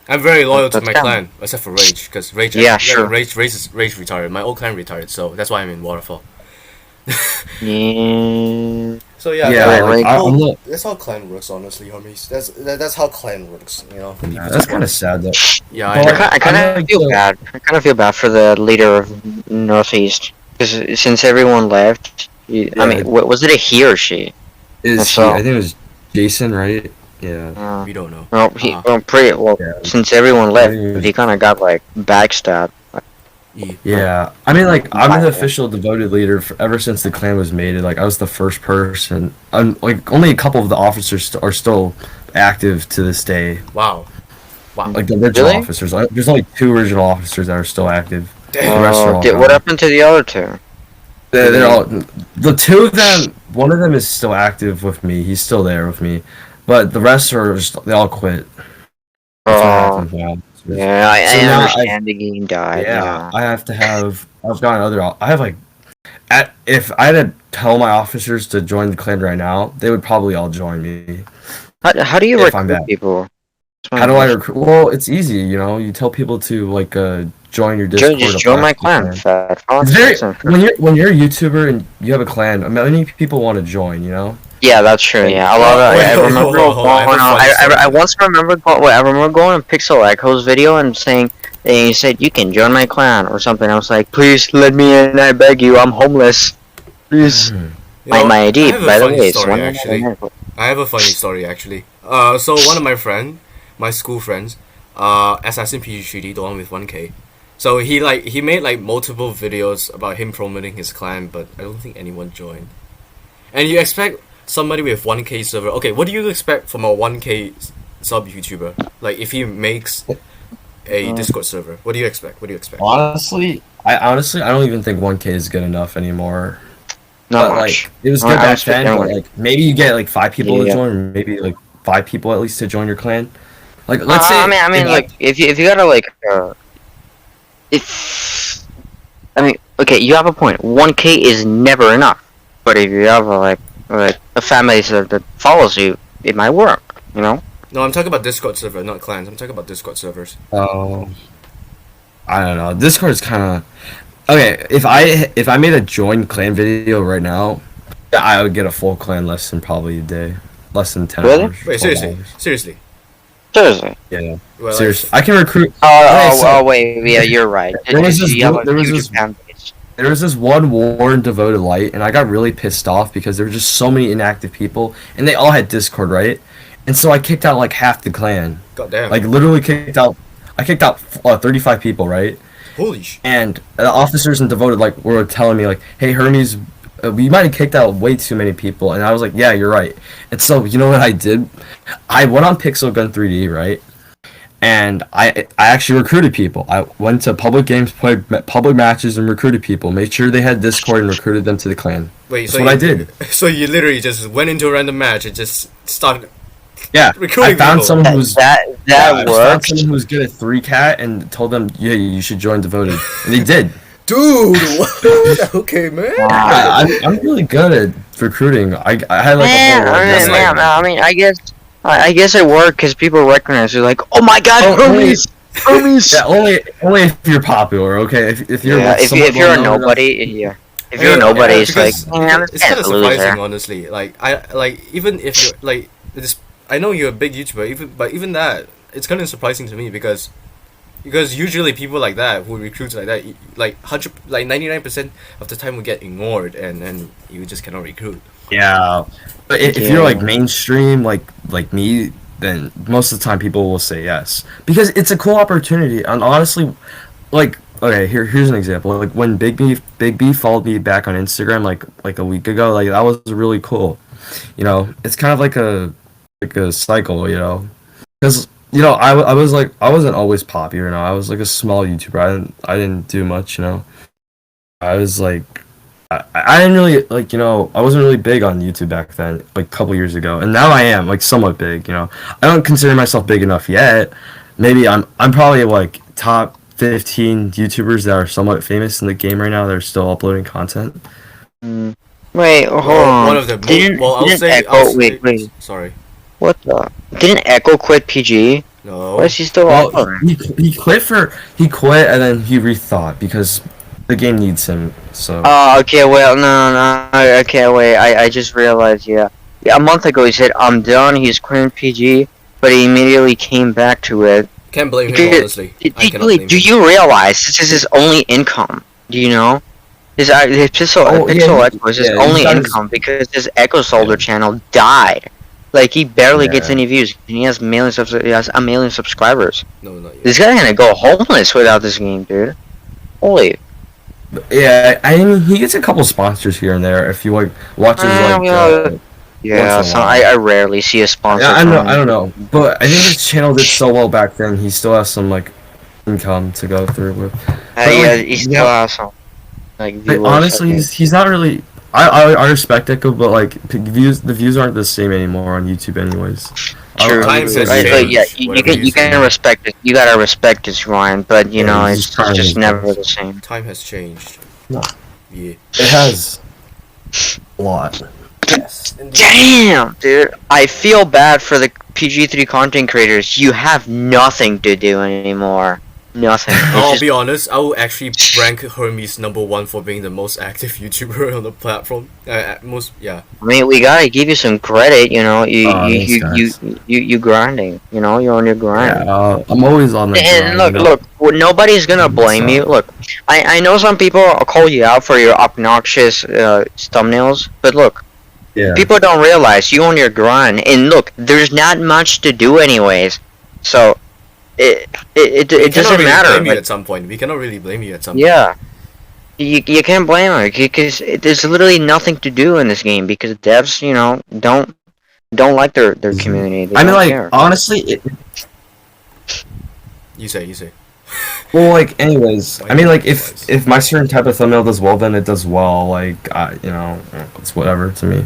I'm very loyal to That's my kinda- clan, except for Rage, because Rage. Yeah, sure. Rage retired. My old clan retired, so that's why I'm in Waterfall. Yeah. So yeah, Yeah, right, like, right. I'm not, that's how clan works, honestly, homies. That's how clan works, yeah, that's kind of sad though. Yeah, Well, I know. I kind I'm of like, feel bad. I kind of feel bad for the leader of Northeast. 'Cause since everyone left, I mean, was it a he or she? I think it was Jason, right? Yeah. We don't know. Well, since everyone left, he kind of got like backstabbed. Yeah, I mean, like, I'm an official devoted leader ever since the clan was made. Like, I was the first person. Like, only a couple of the officers are still active to this day. Wow. Like, the original officers. There's only 2 original officers that are still active. Damn. The rest are all gone. What happened to the other 2? They're all... The 2 of them, one of them is still active with me. He's still there with me. But the rest they all quit. That's what happened. Yeah, I understand the game died. Yeah, I've gotten other. I have like, if I had to tell my officers to join the clan right now, they would probably all join me. How do you recruit people? How do I recruit? Well, it's easy. You know, you tell people to like join your Discord. Just join my clan. When you're a YouTuber and you have a clan, many people want to join. You know. Yeah, that's true. Yeah, I remember I once remember going on Pixel Echo's video and saying, and he said you can join my clan or something. I was like, please let me in. I beg you. I'm homeless. Please. My ID, by the way. I have a funny story actually. So one of my school friends, Assassin PG3D, the one with 1K. So he made like multiple videos about him promoting his clan, but I don't think anyone joined. And you expect somebody with 1K server. Okay, what do you expect from a 1K sub YouTuber? Like, if he makes a Discord server, what do you expect? Honestly, I don't even think 1K is good enough anymore. Not much. Like, it was good back then, but like maybe you get like 5 people to join, or maybe like 5 people at least to join your clan. Like, let's say. I mean, like if you gotta like, okay, you have a point. 1K is never enough, but if you have a fan base that follows you, it might work, you know? No, I'm talking about Discord server, not clans. I'm talking about Discord servers. Oh, I don't know. Discord is kind of okay. If I made a join clan video right now, I would get a full clan less than probably a day, less than 10 hours. Wait, seriously. Yeah. Well, seriously, I can recruit. Wait, yeah, you're right. There was this one Warren devoted light, and I got really pissed off because there were just so many inactive people, and they all had Discord, right? And so I kicked out like half the clan. Goddamn. Like literally kicked out. I kicked out 35 people, right? Holy shit. And the officers and devoted like were telling me like, "Hey Hermes, we might have kicked out way too many people." And I was like, "Yeah, you're right." And so you know what I did? I went on Pixel Gun 3D, right? And I actually recruited people. I went to public games, played public matches, and recruited people. Made sure they had Discord and recruited them to the clan. Wait, that's what I did. So you literally just went into a random match and just started. Yeah, recruiting I found people. someone who was that I works. found someone who was good at 3Cat and told them, "Yeah, you should join Devoted," and they did. Dude, okay, man. I'm really good at recruiting. I had like a whole. I mean, I guess it worked because people recognize you. Like, oh my God, Hermes. Yeah, only if you're popular, okay. If you're if you're a nobody, if you're a nobody, it's like it's kind of surprising, honestly. Like even if you're like this, I know you're a big YouTuber, but even that, it's kind of surprising to me because usually people like that who recruits like that, like 99% of the time will get ignored and you just cannot recruit. Yeah, but if you're like mainstream, like me, then most of the time people will say yes because it's a cool opportunity. And honestly, like okay, here's an example. Like when Big B followed me back on Instagram like a week ago, like that was really cool. You know, it's kind of like a cycle, you know, because you know I wasn't always popular. You know, I was like a small YouTuber. I didn't do much. You know, I was like. I didn't really like, you know, I wasn't really big on YouTube back then, like a couple years ago, and now I am like somewhat big. You know, I don't consider myself big enough yet. Maybe I'm probably like top 15 YouTubers that are somewhat famous in the game right now that are still uploading content. Wait, hold on. One of them. Wait. Sorry. What the? Didn't Echo quit PG? No. Why is he still uploading? He quit and then he rethought because the game needs him. So. Oh, okay. Well, no. Okay, wait. I just realized. Yeah. A month ago he said I'm done. He's quitting PG, but he immediately came back to it. Can't blame him, honestly. Do you realize this is his only income? Do you know? his Pixel X was his only he's got income because his Echo Soldier channel died. Like he barely gets Yeah. any views, and he has a million subscribers. No, not yet. This guy's gonna go homeless without this game, dude. Holy. Yeah, I mean, he gets a couple sponsors here and there if you like watches like. Yeah, once in a so while. I rarely see a sponsor. Yeah, from I don't know, but I think his channel did so well back then. He still has some like income to go through with. Yeah, like, he still has some. Like But viewers, honestly, I think. he's not really. I respect Echo, but like the views aren't the same anymore on YouTube, anyways. True. Times has Right, but yeah, changed, whatever you you can say. respect it. You gotta respect this, Ryan. But you Yeah, know, he's it's just trying just his never best. the same. Time has changed. No. Yeah. It has a lot. Yes. Damn, dude. I feel bad for the PG3 content creators. You have nothing to do anymore. Nothing. It's I'll just- be honest, I will actually rank Hermes #1 for being the most active YouTuber on the platform. Yeah. I mean, we gotta give you some credit. You know, Thanks, guys. you grinding. You know, you're on your grind. Yeah, I'm always on the And grind, look, nobody's gonna blame So- you. Look, I know some people call you out for your obnoxious thumbnails, but look, Yeah. people don't realize you on your grind. And look, there's not much to do anyways, so it We cannot doesn't really matter. blame you Like, at some point. We cannot really blame you at some point. yeah, you can't blame her because there's literally nothing to do in this game because devs, you know, don't like their community. They I mean, don't like care. honestly, You say. well, like anyways, I mean, like if my certain type of thumbnail does well, then it does well. Like you know, it's whatever to me.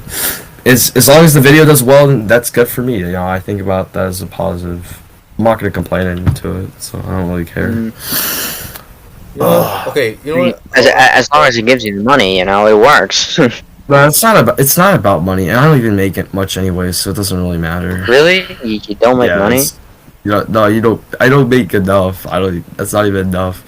As long as the video does well, then that's good for me. You know, I think about that as a positive. I'm not gonna complain into it, so I don't really care. Mhm. Okay, you know what? As long as it gives you the money, you know, it works. But it's not about money, and I don't even make it much anyways, so it doesn't really matter. Really? You don't make Yeah, money? it's- no, you don't. I don't make enough. I don't. That's not even enough.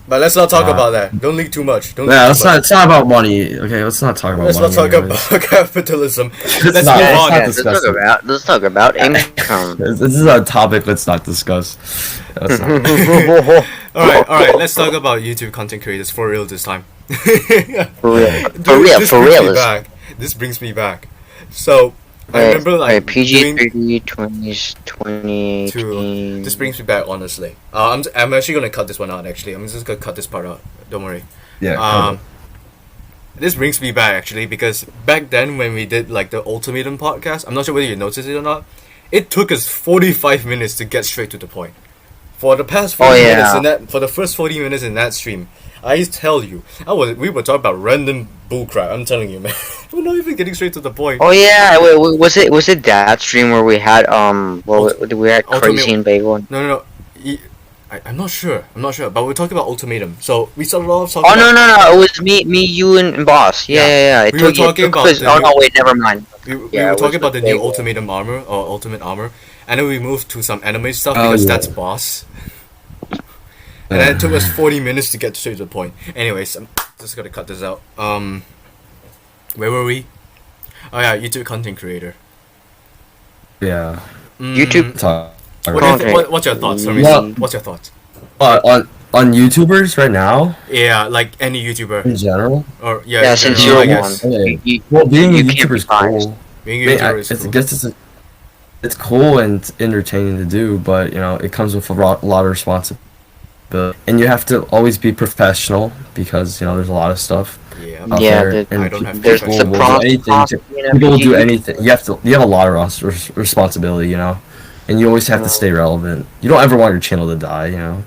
But let's not talk Uh, about that. Don't leak too much. Don't Yeah, leak it's too much. not. It's not about money. Okay, let's not talk about Let's not money. talk anyways. about capitalism. Let's not- move it's on. not disgusting. Let's talk about income. This is a topic let's not discuss. Let's not. Alright, let's talk about YouTube content creators for real this time. For real. Dude, For real, this for brings me real. back. This brings me back. So, I remember like doing PG3D 2018. this brings me back honestly. I'm actually gonna cut this one out actually. I'm just gonna cut this part out. Don't worry. Yeah. This brings me back actually because back then when we did like the Ultimatum podcast, I'm not sure whether you noticed it or not. It took us 45 minutes to get straight to the point. For the past 40 minutes in that, for the first 40 minutes in that stream, I tell you, we were talking about random bullcrap. I'm telling you, man, we're not even getting straight to the point. Oh yeah, was it that stream where we had we had Crazy and Bagel? No. I'm not sure. But we're talking about Ultimatum. So we started off talking. Oh about, no, it was me, you, and Boss. Yeah. It We were took- it talking took about us- the Oh new- no, wait, never mind. We Yeah, were it talking was about the the new Bagel. Ultimatum armor or Ultimate armor, and then we moved to some anime stuff Oh, because yeah. that's boss. And then it took us 40 minutes to get straight to the point. Anyways, I'm just gonna cut this out. Where were we? Oh yeah, YouTube content creator. Yeah. YouTube- Talk. What's your thoughts, Hermes? Well- What's your thoughts? On YouTubers right now Yeah, like any YouTuber in general. or Yeah, since general, you're I one. guess. Okay. Well, being a you can't YouTuber is be biased. cool. Being I a mean, YouTuber is I cool. guess it's cool and it's entertaining to do, but you know it comes with a lot of responsibility, and you have to always be professional because you know there's a lot of stuff Yeah. out Yeah, there, the- and I don't have There's People the will do pros. anything to- people will do anything. You have a lot of responsibility, you know, and you always have to stay relevant. You don't ever want your channel to die, you know,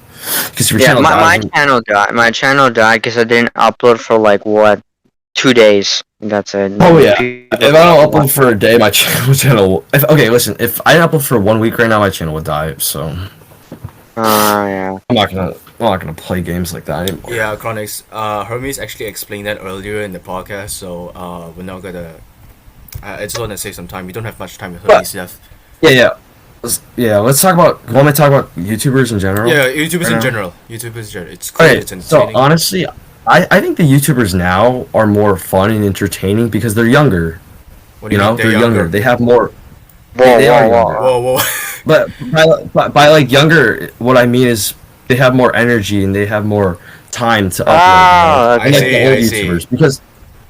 because your Yeah, channel my dies. channel died. My channel died because I didn't upload for like what 2 days. That's it. Oh yeah. People- If I don't upload for a day, my channel. Okay, listen. If I upload for 1 week right now, my channel would die. So yeah. I'm not gonna play games like that anymore. Yeah, Chronix. Hermes actually explained that earlier in the podcast, so we're not gonna. I just want to save some time. We don't have much time with Hermes left. Yeah. Let's talk about. Want me to talk about YouTubers in general? Yeah, YouTubers in Yeah. general. YouTubers in general. It's cool. Okay. It's So entertaining. honestly, I think the YouTubers now are more fun and entertaining because they're younger. What do You know, mean they're younger. They have more. Whoa, they are whoa, younger. whoa. Whoa. But by like younger, what I mean is they have more energy and they have more time to upload. Ah, Unlike okay. the old I see. YouTubers, because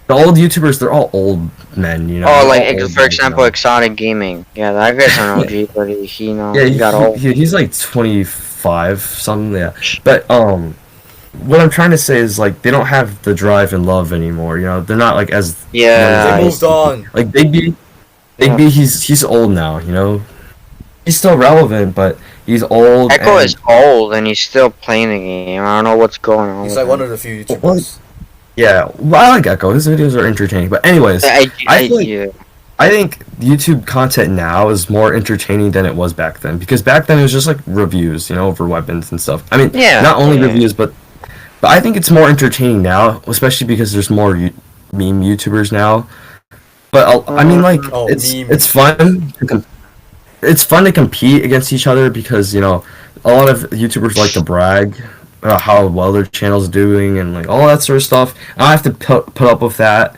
the old YouTubers, they're all old men, you know. Oh, they're like all old for guys example, now. Exotic Gaming. Yeah, that guy's an OG, but Yeah, he got old. he's like 25 something. Yeah, but what I'm trying to say is like they don't have the drive and love anymore. You know, they're not like as young as Yeah, They they moved used to be. on. Like Big yeah. B, he's old now. You know, he's still relevant, but he's old. Echo And is old and he's still playing the game. I don't know what's going on. He's with like one him. of the few Well, YouTubers. yeah, well, I like Echo. His videos are entertaining. But anyways, I feel like Yeah. I think YouTube content now is more entertaining than it was back then, because back then it was just like reviews, you know, over weapons and stuff. I mean, Yeah, not only yeah. reviews, but I think it's more entertaining now, especially because there's more meme YouTubers now. But I mean, like Oh, meme. it's fun. It's fun to compete against each other because, you know, a lot of YouTubers like to brag about how well their channel's doing and like all that sort of stuff. I have to put up with that,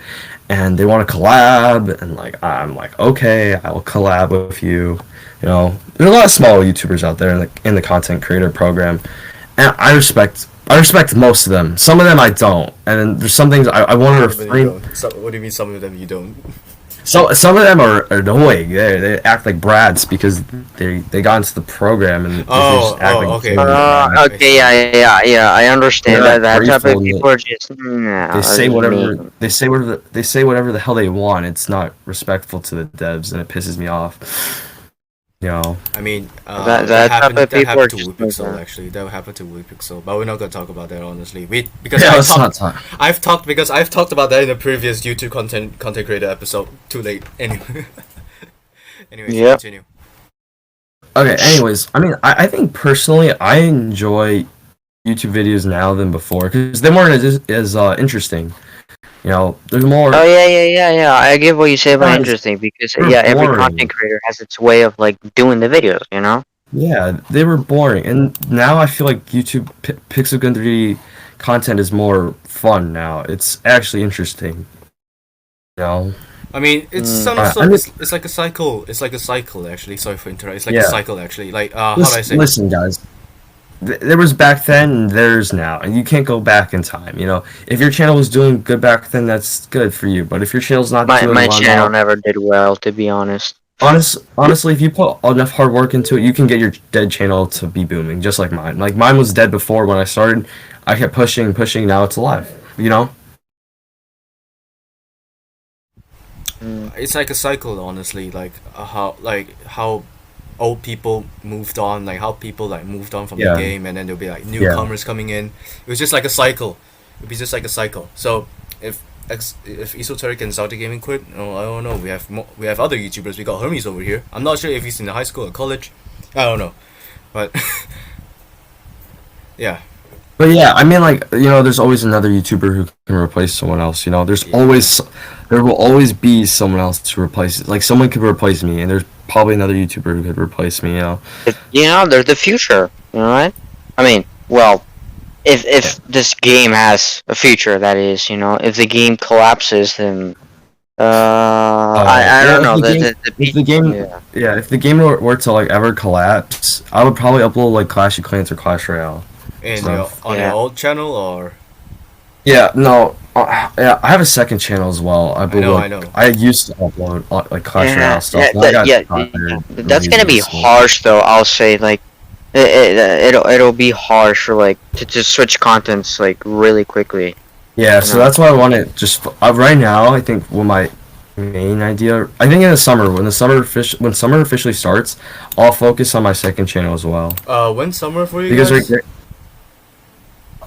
and they want to collab, and like I'm like, okay, I will collab with you. You know, there's a lot of small YouTubers out there in the content creator program, and I respect most of them. Some of them I don't, and then there's some things I want to Some of them you refrain. don't. What do you mean some of them you don't? Some of them are annoying. They act like brats because they got into the program and they just act like okay. Okay, yeah. I understand They're that not type of grateful, people are just nah, they say that's whatever mean. they say whatever the hell they want. It's not respectful to the devs, and it pisses me off. You know. I mean, That type of that people are happened to just WePixel like actually. That happened to WePixel, but we're not gonna talk about that honestly. Because Yeah, it's not time. I've talked about that in a previous YouTube content creator episode. Too late. Anyway. Anyways, Yeah. continue. Okay. Anyways, I mean, I think personally, I enjoy YouTube videos now than before because they weren't as interesting. You know, there's more. Oh yeah. I get what you say about Guys, interesting because they're yeah, every boring. content creator has its way of like doing the videos, you know? Yeah, they were boring, and now I feel like YouTube Pixel Gun 3D content is more fun now. It's actually interesting. You know. I mean, it's some I sort. mean- It's like a cycle. It's like a cycle actually. Sorry for interrupting. It's like Yeah. a cycle actually. Like how do I say? Listen, guys. There was back then, and there's now, and you can't go back in time. You know, if your channel was doing good back then, that's good for you. But if your channel's not doing My well channel now, never did well, to be honest. honestly, if you put enough hard work into it, you can get your dead channel to be booming, just like mine. Like mine was dead before when I started. I kept pushing, pushing. Now it's alive. You know. It's like a cycle, honestly. Like how old people moved on, like how people like moved on from Yeah. the game, and then there'll be like newcomers coming in. It was just like a cycle. It'd be just like a cycle. So if Esoteric and Exotic Gaming quit, oh, I don't know. We have other YouTubers. We got Hermes over here. I'm not sure if he's in the high school or college. I don't know, but yeah. But yeah, I mean, like, you know, there's always another YouTuber who can replace someone else. You know, there will always be someone else to replace it. Like, someone could replace me, and there's probably another YouTuber who could replace me. You know. You know, they're the future. You know what? I mean, well, if this game has a future, that is, you know, if the game collapses, then I don't know. If the game, yeah. if the game were to like ever collapse, I would probably upload like Clash of Clans or Clash Royale. And Stuff. on your old channel or Yeah, no, yeah, I have a second channel as well. I know. I used to upload like Clash Yeah, Royale stuff. yeah, and I got yeah, tired That's of gonna be using it, so- harsh, though. I'll say, like, it'll be harsh for like to switch contents like really quickly. Yeah, so that's why I want to just right now. I think my main idea. I think in the summer when summer officially starts, I'll focus on my second channel as well. when summer for you Because guys?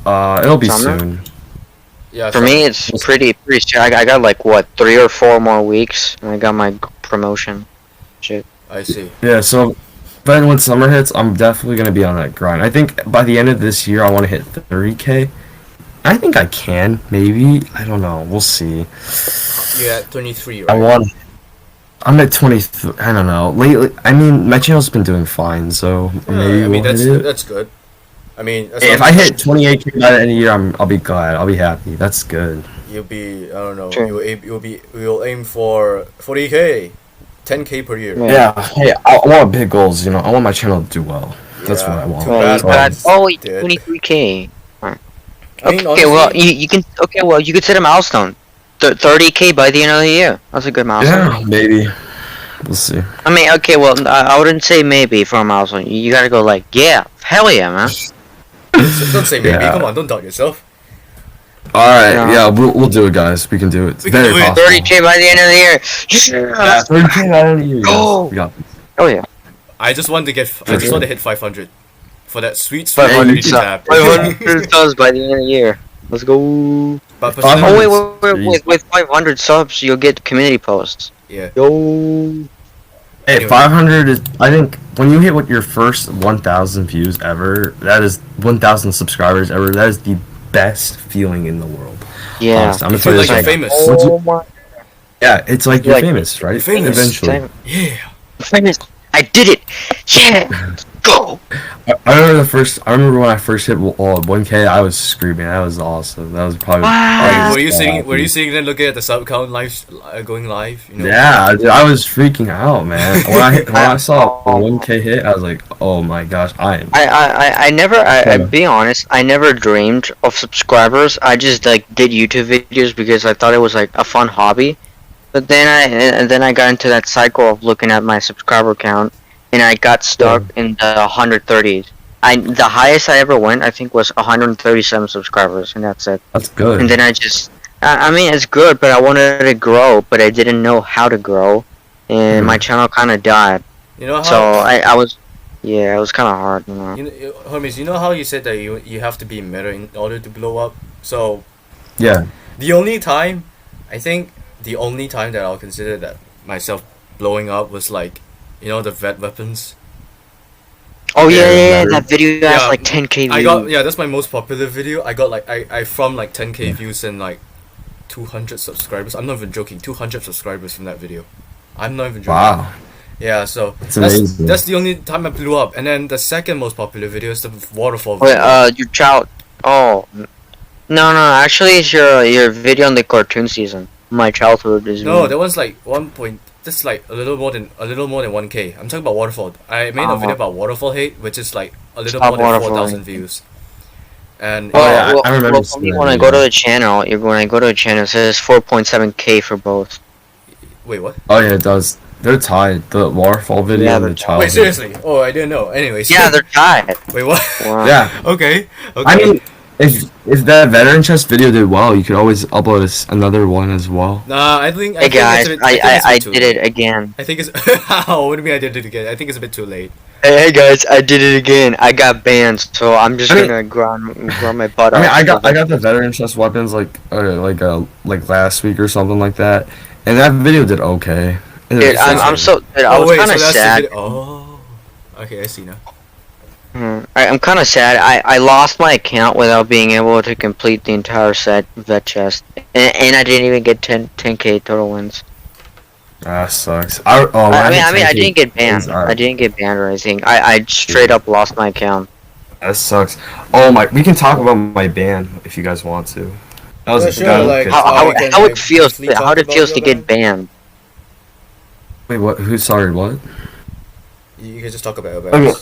it'll be Summer? soon. Yeah, For me, it's pretty soon. I got like what 3 or 4 more weeks, and I got my promotion. Shit. I see. Yeah, so then when summer hits, I'm definitely gonna be on that grind. I think by the end of this year, I want to hit 30K. I think I can, maybe. I don't know. We'll see. You're at 23, I right? want. I'm at 23. I don't know. Lately, I mean, my channel's been doing fine, so maybe I mean we'll hit it. that's good. I mean, as If long I as hit 28K by the end of the year, I'll be glad. I'll be happy. That's good. you'll be, I don't know, Sure. you'll aim for 40K, 10K per year. Yeah. Yeah. Hey, I want big goals. You know, I want my channel to do well. That's Yeah, what I want. too Well, bad you got ones 23K. I mean, Okay, well, honestly, you can. Okay, well, you could set a milestone. 30K by the end of the year. That's a good milestone. Yeah, maybe. We'll see. I mean, okay, well, I wouldn't say maybe for a milestone. You gotta go like, yeah, hell yeah, man. don't say maybe. Yeah. Come on, don't doubt yourself. All right. Yeah. Yeah, we'll do it, guys. We can do it. It's We can very do it. possible. 30K by the end of the year. Yeah, 30K by the end of the year. Go. Guys. We got this. Oh yeah. I just want to get. I just sure. want to hit 500 for that sweet 500 3D tab. 500 subs by the end of the year. Let's go. But for 500 Oh wait, with 500 subs, you'll get community posts. yeah. Yo. Hey, Anyway. 500 is. I think when you hit what your first 1,000 views ever, that is 1,000 subscribers ever. That is the best feeling in the world. Yeah. Honestly, I'm You gonna tell feel you like this you're right famous. Oh my. Yeah, it's like you're Like, famous, right? you're famous. Eventually. Yeah. Famous. I did it. Yeah. Go. I remember when I first hit 1K, I was screaming. That was awesome. That was probably. Wow. Were you sitting? Were you sitting there looking at the sub count live, going live? You know? Yeah, dude, I was freaking out, man. When I saw a 1K hit, I was like, oh my gosh, I never, be honest, I never dreamed of subscribers. I just like did YouTube videos because I thought it was like a fun hobby. But then I got into that cycle of looking at my subscriber count, and I got stuck in the 130s. The highest I ever went, I think, was 137 subscribers, and that's it. That's good. And then I mean, it's good, but I wanted to grow, but I didn't know how to grow, and my channel kind of died. You know how? So I was, yeah, it was kind of hard, you know. You know, Hermes, you know how you said that you have to be meta in order to blow up? So, Yeah. the only time, I think, the only time that I'll consider that myself blowing up was like, you know, the vet weapons. Oh yeah, Yeah, that video has Yeah, like 10K views. I got that's my most popular video. I got like I from like 10K views and like 200 subscribers. I'm not even joking. 200 subscribers from that video. I'm not even joking. Wow. Yeah, so That's amazing. that's the only time I blew up. And then the second most popular video is the waterfall Wait, video. your child. Oh, no, actually, it's your video on the cartoon season. My childhood is. No, that one's like 1 point. That's like a little more than 1K. I'm talking about waterfall. I made a video about waterfall hate, which is like a little Stop more than waterfall 4,000 hate. views. And Oh, yeah, well, I remember well, for me, seeing when that I go to video. the channel, it says 4.7K for both. wait, what? Oh yeah, it does. They're tied. The waterfall video Yeah, and the they're child. Wait, seriously? Oh, I didn't know. Anyways. Yeah, they're tied. Wait, what? Wow. Yeah. Okay. Okay. I mean, if that veteran chest video did well, you could always upload another one as well. Nah, I think. Hey it's guys, a bit- think it's a I bit too did late. it again. I think it's. How? What do you mean I did it again? I think it's a bit too late. Hey guys, I did it again. I got banned, so I'm just I mean- gonna grind my butt I mean, off. I got the veteran chest weapons like last week or something like that, and that video did okay. Dude, I'm so. Dude, I was kind of that's the sad. video. Oh. Okay, I see now. I'm kind of sad. I lost my account without being able to complete the entire vet chest, and I didn't even get 10K total wins. That sucks. I mean, I didn't get banned. Alright. I didn't get banned or anything. I straight up lost my account. That sucks. Oh my, we can talk about my ban if you guys want to. That was Yeah, sure, that was like, good. we can, How like, it feels? briefly How talk it about feels your to get banned? Wait, what? Who? Sorry, what? You can just talk about it. Okay.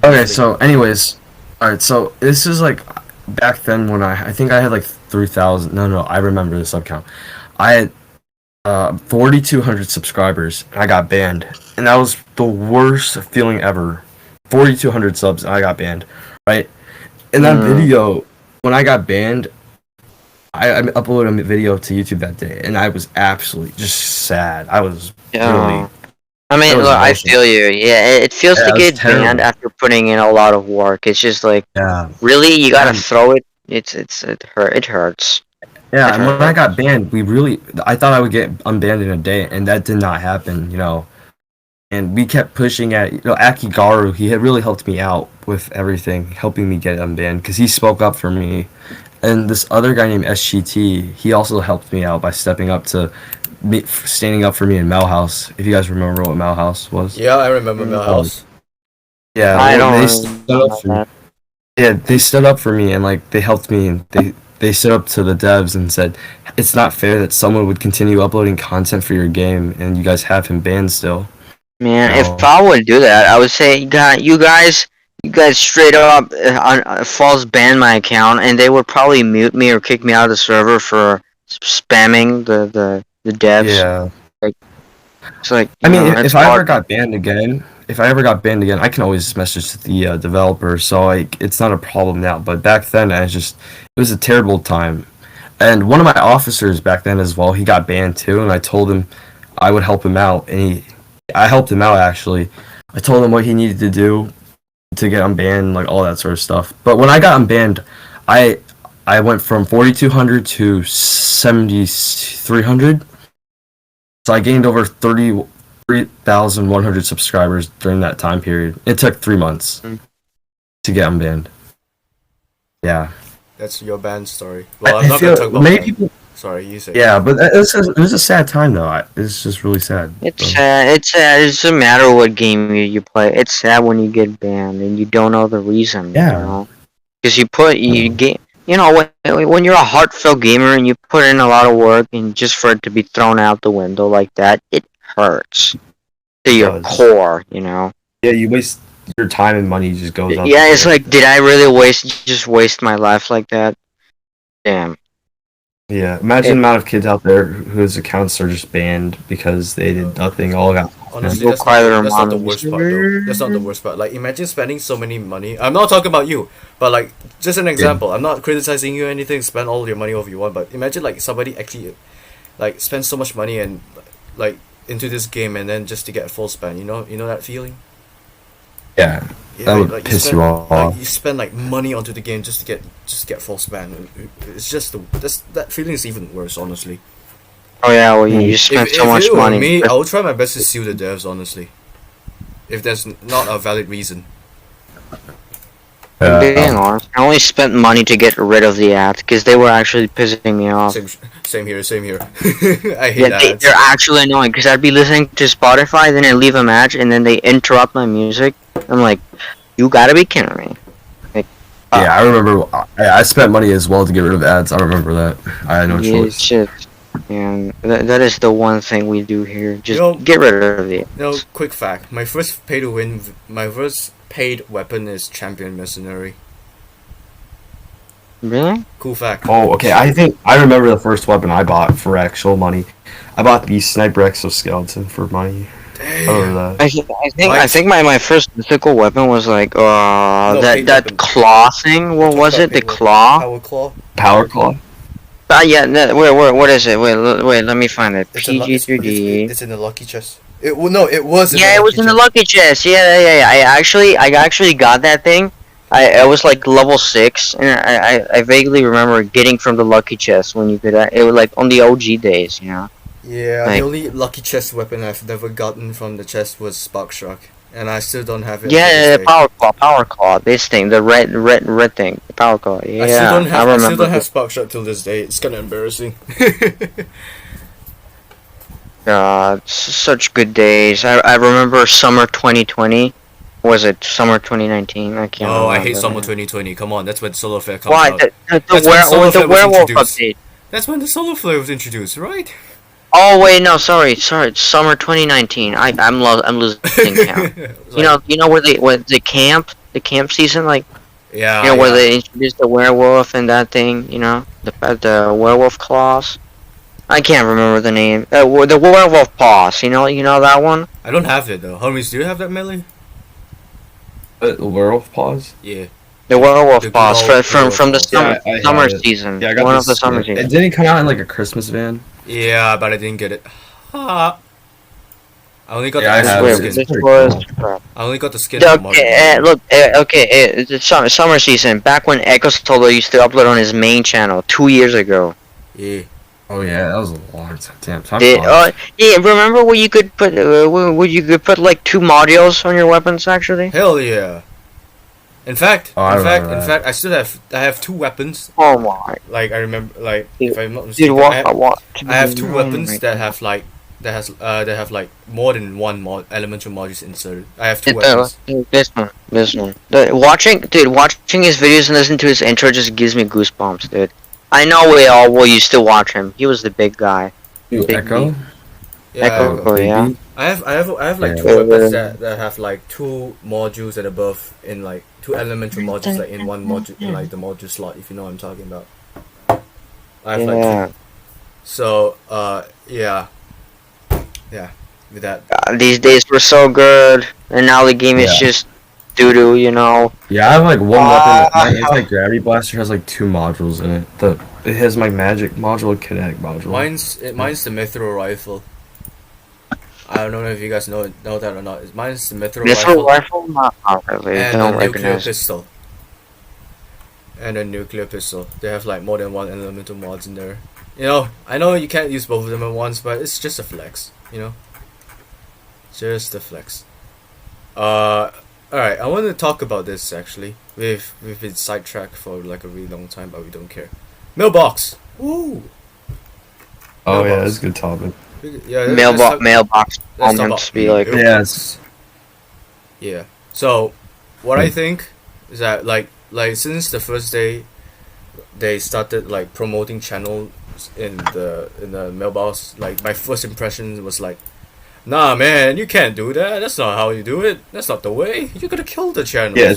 Okay, so anyways, alright, so this is like back then when I think I had like 3,000. No, I remember the sub count. I had 4,200 subscribers and I got banned, and that was the worst feeling ever. 4,200 subs and I got banned, right? In that video, when I got banned, I uploaded a video to YouTube that day, and I was absolutely just sad. I was really. I mean, That was look, I emotional. feel you. Yeah, it feels Yeah, to it was get banned terrible. after putting in a lot of work. It's just like, Yeah. really, you gotta Yeah. throw it. It hurts. Yeah, and when I got banned, I thought I would get unbanned in a day, and that did not happen, you know. And we kept pushing at, Akigaru, he had really helped me out with everything, helping me get unbanned, because he spoke up for me. And this other guy named SGT, he also helped me out by stepping up to standing up for me in Malhouse, if you guys remember what Malhouse was. Yeah, I remember Millhouse. Yeah, I well, don't they stood up for me. that. Yeah, they stood up for me and like they helped me, and they stood up to the devs and said it's not fair that someone would continue uploading content for your game and you guys have him banned still. Man, No. if I would do that, I would say, God, you guys you guys straight up false ban my account, and they would probably mute me or kick me out of the server for spamming the devs. Yeah. Like, it's like I mean, it's if I ever hard. got banned again, I can always message the developer, so like it's not a problem now. But back then, it was a terrible time. And one of my officers back then as well, he got banned too, and I told him I would help him out, and I helped him out actually. I told him what he needed to do to get unbanned, like all that sort of stuff. But when I got unbanned, I went from 4,200 to 7,300. So I gained over 33,100 subscribers during that time period. It took 3 months to get unbanned. Yeah. That's your ban story. Well, I'm not gonna talk about many ban. people. Sorry, you say. Yeah, but it was a sad time though. It's just really sad. It's sad. It's sad. It doesn't matter what game you play. It's sad when you get banned and you don't know the reason. Yeah. You know? Because you know, when you're a heartfelt gamer and you put in a lot of work and just for it to be thrown out the window like that, it hurts to your core, you know. Yeah, you waste your time and money just goes up. Yeah, it's like, did I really waste my life like that? Damn. Yeah, imagine the amount of kids out there whose accounts are just banned because they did nothing. All got Honestly, that's not the worst part though. That's not the worst part. Like, imagine spending so many money. I'm not talking about you, but like, just an example. I'm not criticizing you or anything. Spend all your money over you want, but imagine like somebody actually, like, spends so much money and like into this game and then just to get a full spam. You know that feeling. Yeah, that would like piss you off. Like, you spend like money onto the game just to get full spam. It's just that feeling is even worse, honestly. Oh yeah, well you spent so much money. Me, I will try my best to sue the devs, honestly. If there's not a valid reason. Being honest, I only spent money to get rid of the ads because they were actually pissing me off. Same here. I hate ads. They're actually annoying because I'd be listening to Spotify, then I leave a match, and then they interrupt my music. I'm like, you gotta be kidding me. Like, yeah, I remember. I spent money as well to get rid of ads. I remember that. I had no choice. Shit. And that is the one thing we do here. Just get rid of it. Quick fact. My first paid weapon is Champion Mercenary. Really? Cool fact. Oh, okay. I remember the first weapon I bought for actual money. I bought the Sniper Exoskeleton for money. Damn. I think my first mythical weapon was like that claw thing. What was it? The claw? Power claw. Yeah. What is it? Wait. Let me find it. PG3D. It's in the lucky chest. It was. Yeah, it was in the lucky chest. Yeah. I actually got that thing. I was like level 6, and I vaguely remember getting from the lucky chest when you could. It was like on the OG days, you know. Yeah, like, the only lucky chest weapon I've never gotten from the chest was Spark Shock, and I still don't have it. Yeah, power claw. This thing, the red thing, the power claw. Yeah, I still don't have Spark Shock till this day. It's kind of embarrassing. Such good days. I remember summer 2020. Was it summer 2019? I can't. Oh, I hate summer 2020. Come on, that's when Solar Flare comes out. Why the werewolf update? That's when the Solar Flare was introduced, right? Oh wait, no, sorry, it's summer 2019. I'm losing count. Like, you know where the camp season, like, yeah, where they introduced the werewolf and that thing, the werewolf claws. I can't remember the name. The werewolf paws. You know that one. I don't have it though. Homies, do you have that melee? The werewolf paws? Yeah. The werewolf paws from the summer season. Yeah, I got one of the summer season. Didn't it come out in like a Christmas van? Yeah, but I didn't get it. I only got the skin. I only got the skin. It's summer season. Back when Echo Solo used to upload on his main channel 2 years ago. Yeah. Oh yeah, that was a long time. Yeah, remember where you could put like 2 modules on your weapons actually? Hell yeah. In fact, I have 2 weapons. Oh my! Like I remember, like if I'm not mistaken, I have 2 weapons that have like more than one elemental modules inserted. I have 2 weapons. This one. Watching his videos and listening to his intro just gives me goosebumps, dude. I know we all will used to watch him. He was the big guy. Echo? Yeah, Echo, yeah. I have like Yeah. two weapons that have like two modules and above in like two elemental modules like in one module in like the module slot, if you know what I'm talking about. I have like Yeah. two. So yeah. Yeah. With that. These days were so good, and now the game is Yeah. just doo doo. You know. Yeah, I have like one weapon. My anti-gravity blaster has like two modules in it. It has my magic module, kinetic module. Mine's the mithril rifle. I don't know if you guys know that or not. Mine's the mithril This rifle rifle, not really. and Don't a nuclear recognize. pistol. And a nuclear pistol. They have like more than one elemental mods in there. You know, I know you can't use both of them at once, but it's just a flex. You know, just a flex. Alright, I want to talk about this actually. We've been sidetracked for like a really long time, but we don't care. Mailbox! Woo! Oh yeah, Mailbox. that's a good topic. Yeah, Mailbox let's talk moments about be like. mailbox. Yes. Yeah. So, what I think is that like since the first day, they started like promoting channels in the mailbox. Like my first impression was like, nah, man, you can't do that. That's not how you do it. That's not the way. You're gonna kill the channel. Yeah,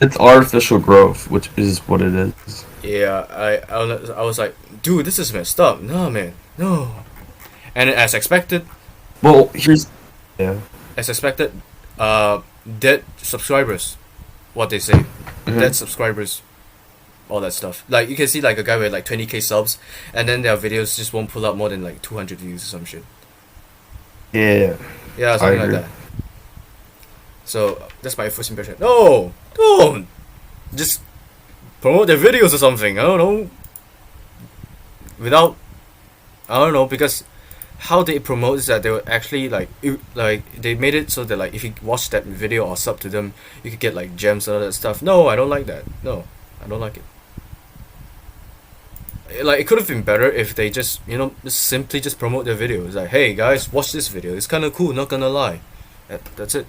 it's artificial growth, which is what it is. Yeah, I was like, dude, this is messed up. No, man, no. And as expected, Well, yeah. Dead subscribers. What they say, Mhm. dead subscribers, all that stuff. Like you can see like a guy with like 20k subs, and then their videos just won't pull up more than like 200 views or some shit. Yeah. Yeah, something like agree. that. So that's my first impression. No, don't just promote their videos or something. I don't know. Without, I don't know, because how they promote is that they were actually like they made it so that like if you watch that video or sub to them, you could get like gems and all that stuff. No, I don't like that. No, I don't like it. Like it could have been better if they just just simply just promote their videos. Like, hey guys, watch this video. It's kind of cool. Not gonna lie. That's it.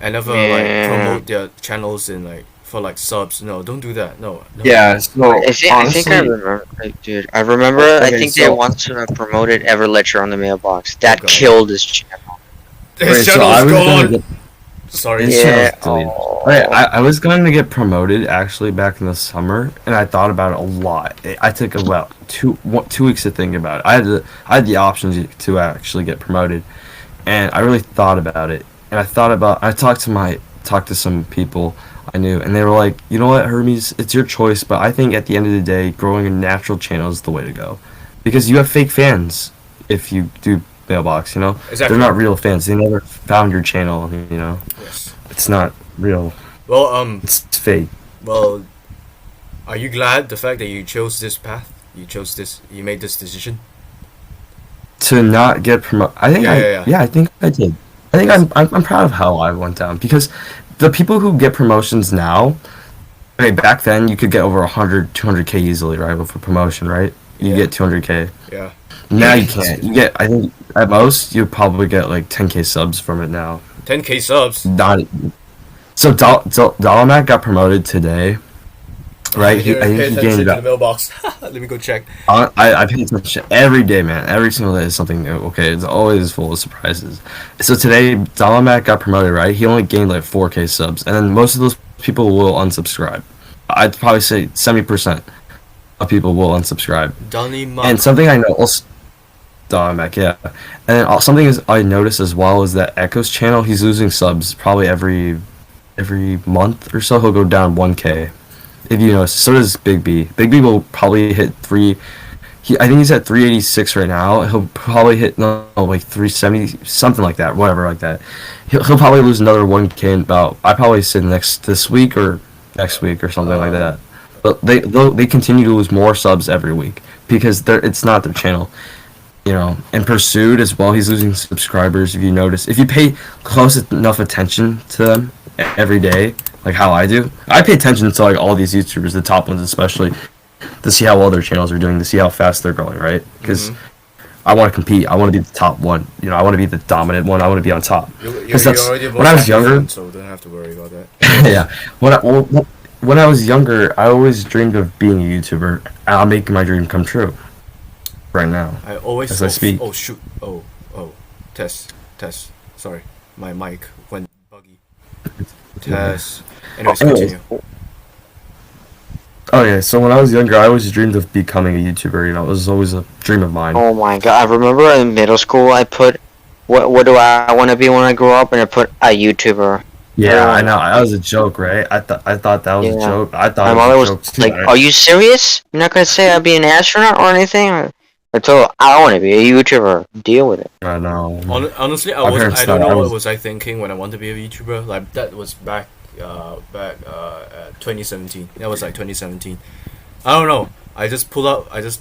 And never like Yeah. promote their channels in like for like subs. No, don't do that. No. Yeah. So I think I honestly, remember, like, dude. I remember. I Okay, think so- they once promoted Everledger on the mailbox. That God. killed his channel. His Wait, so channel I is was gonna gone. get- Sorry. His Yeah. channel's deleted. Oh. Okay, I was going to get promoted actually back in the summer, and I thought about it a lot. I took about 2 weeks to think about it. I had the options to actually get promoted, and I really thought about it. And I talked to some people I knew, and they were like, you know what, Hermes, it's your choice, but I think at the end of the day, growing a natural channel is the way to go, because you have fake fans if you do mailbox. You know, Exactly. they're not real fans. They never found your channel. You know, Yes. it's not real. Well, It's fake. Well, are you glad the fact that you chose this path? You made this decision? To not get promoted. I think Yeah. I think I did. I think I'm proud of how I went down, because the people who get promotions now, okay, back then you could get over 100, 200k easily, right, with a promotion, right? You Yeah. get 200k. Yeah. Now you can't. You get, I think at most you probably get like 10k subs from it now. 10k subs. Not. So Dalamak got promoted today, right? I I think he gained to the about. mailbox. Let me go check. I pay attention every day, man. Every single day is something new. Okay, it's always full of surprises. So today, Dalamak got promoted, right? He only gained like 4k subs, and then most of those people will unsubscribe. I'd probably say 70% of people will unsubscribe. Donny And something I know, also, Dalamak, yeah. And then something is I noticed as well is that Echo's channel, he's losing subs probably every month or so. He'll go down 1k. If you notice, so does Big B. Big B will probably hit 3. I think he's at 386 right now. He'll probably hit like 370, something like that, whatever like that. He'll probably lose another 1k in about, I probably say this week or next week or something like that. But they continue to lose more subs every week because it's not their channel. You know, and Pursued as well, he's losing subscribers. If you notice, if you pay close enough attention to them every day, like how I do, I pay attention to like all these YouTubers, the top ones especially, to see how well their channels are doing, to see how fast they're growing, right? Because I want to compete. I want to be the top one. You know, I want to be the dominant one. I want to be on top. Because that's when I was younger. So don't have to worry about that. Yeah, when I was younger, I always dreamed of being a YouTuber. I'm making my dream come true. right now. I always as I speak. Oh shoot. Oh. Test. Sorry. My mic went buggy. Test. Anyways, continue. Oh yeah, so when I was younger, I always dreamed of becoming a YouTuber. You know, it was always a dream of mine. Oh my god! I remember in middle school, I put, "What do I want to be when I grow up?" and I put a YouTuber. Yeah, I know. That was a joke, right? I thought that was a joke. I thought My it mother was a was joke too. like, "Are you serious? You're not gonna say I'd be an astronaut or anything?" I told her, "I want to be a YouTuber. Deal with it." I know. Honestly, My parents I don't thought know I what was- was I thinking when I wanted to be a YouTuber. Like that was back 2017. That was like 2017. I don't know. I just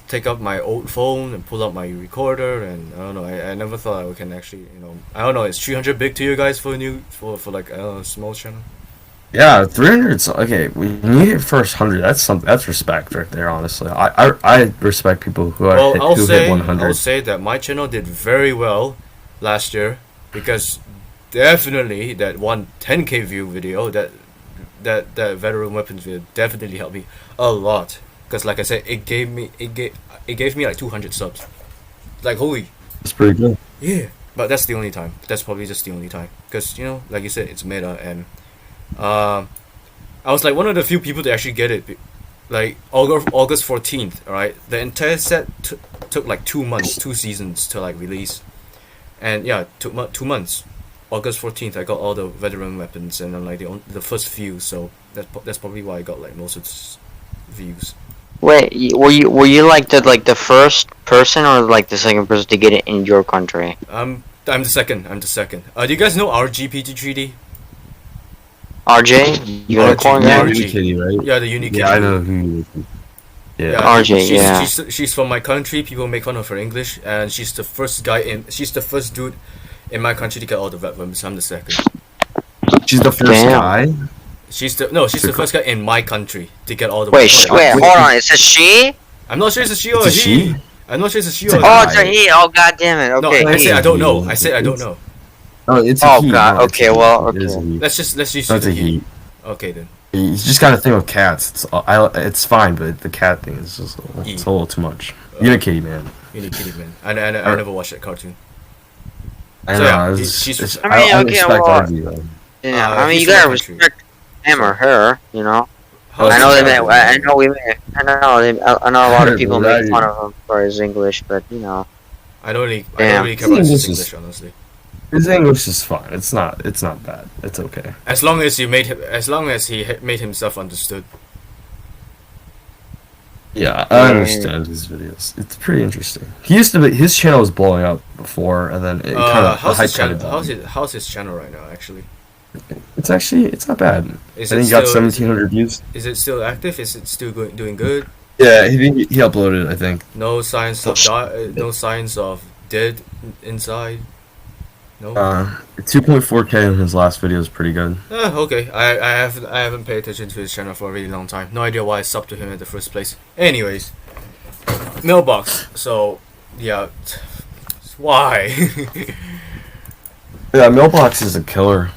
take out my old phone and pull out my recorder, and I don't know. I never thought I can actually, I don't know. Is 300 big to you guys for like a small channel? Yeah, 300's okay. When you hit first 100, that's respect right there. Honestly, I respect people who are Well, who hit 100. I'll say that my channel did very well last year because definitely that one 10K view video that veteran weapons video definitely helped me a lot. Because like I said, it gave me like 200 subs. Like holy. It's pretty good. Yeah, but that's the only time. That's probably just the only time. Because like you said, it's meta, and I was like one of the few people to actually get it. Like August 14th, alright. The entire set took like 2 months, 2 seasons to like release, and yeah, took 2 months. August 14th, I got all the veteran weapons, and I'm like the first few. So that's probably why I got like most of the views. Wait, were you like the first person or like the second person to get it in your country? I'm the second. Do you guys know HermesPG3D? RJ, unicorn Yeah, guy? Unikitty, right? Yeah, the unique. Yeah, I know who. Yeah. RJ, yeah. She's from my country. People make fun of her English, and she's the first dude in my country to get all the weapons. I'm the second. She's the first guy. She's the first guy in my country to get all the weapons. Wait, hold on. Is it she? I'm not sure it's a she or a he. I'm not sure it's a she or a he. Oh, it's a he. Oh, god damn it. Okay. No, I said I don't know. I said I don't know. Oh, it's a he. God. No, okay, well, okay. Let's just use That's a he. he. Okay then. You just got to think of cats. It's fine, but the cat thing is just it's a little too much. Unikitty, man. Unikitty, man. I never watched that cartoon. I So, know. yeah, It's, I mean, I okay, respect well, RG though. Yeah, I mean, he's you from gotta my country. respect him or her, you know. How's I know his they channel? may, I know we may, I know a lot of people Right. make fun of him for his English, but you know. I don't really Damn. care about his English is- English, honestly. His English is fine. It's not bad. It's okay. As long as he made himself understood. Yeah, I understand his videos. It's pretty interesting. His channel was blowing up before, and then it kind of How's his channel? died. How's his channel right now? Actually, It's not bad. I Is think it he got still- 1,700 views. is it still active? Is it still doing good? Yeah, he uploaded. I think. No signs of no signs of dead inside. No. 2.4K in his last video is pretty good. Okay. I haven't paid attention to his channel for a really long time. No idea why I subbed to him in the first place. Anyways, mailbox. So yeah, why? Yeah, Mailbox is a killer.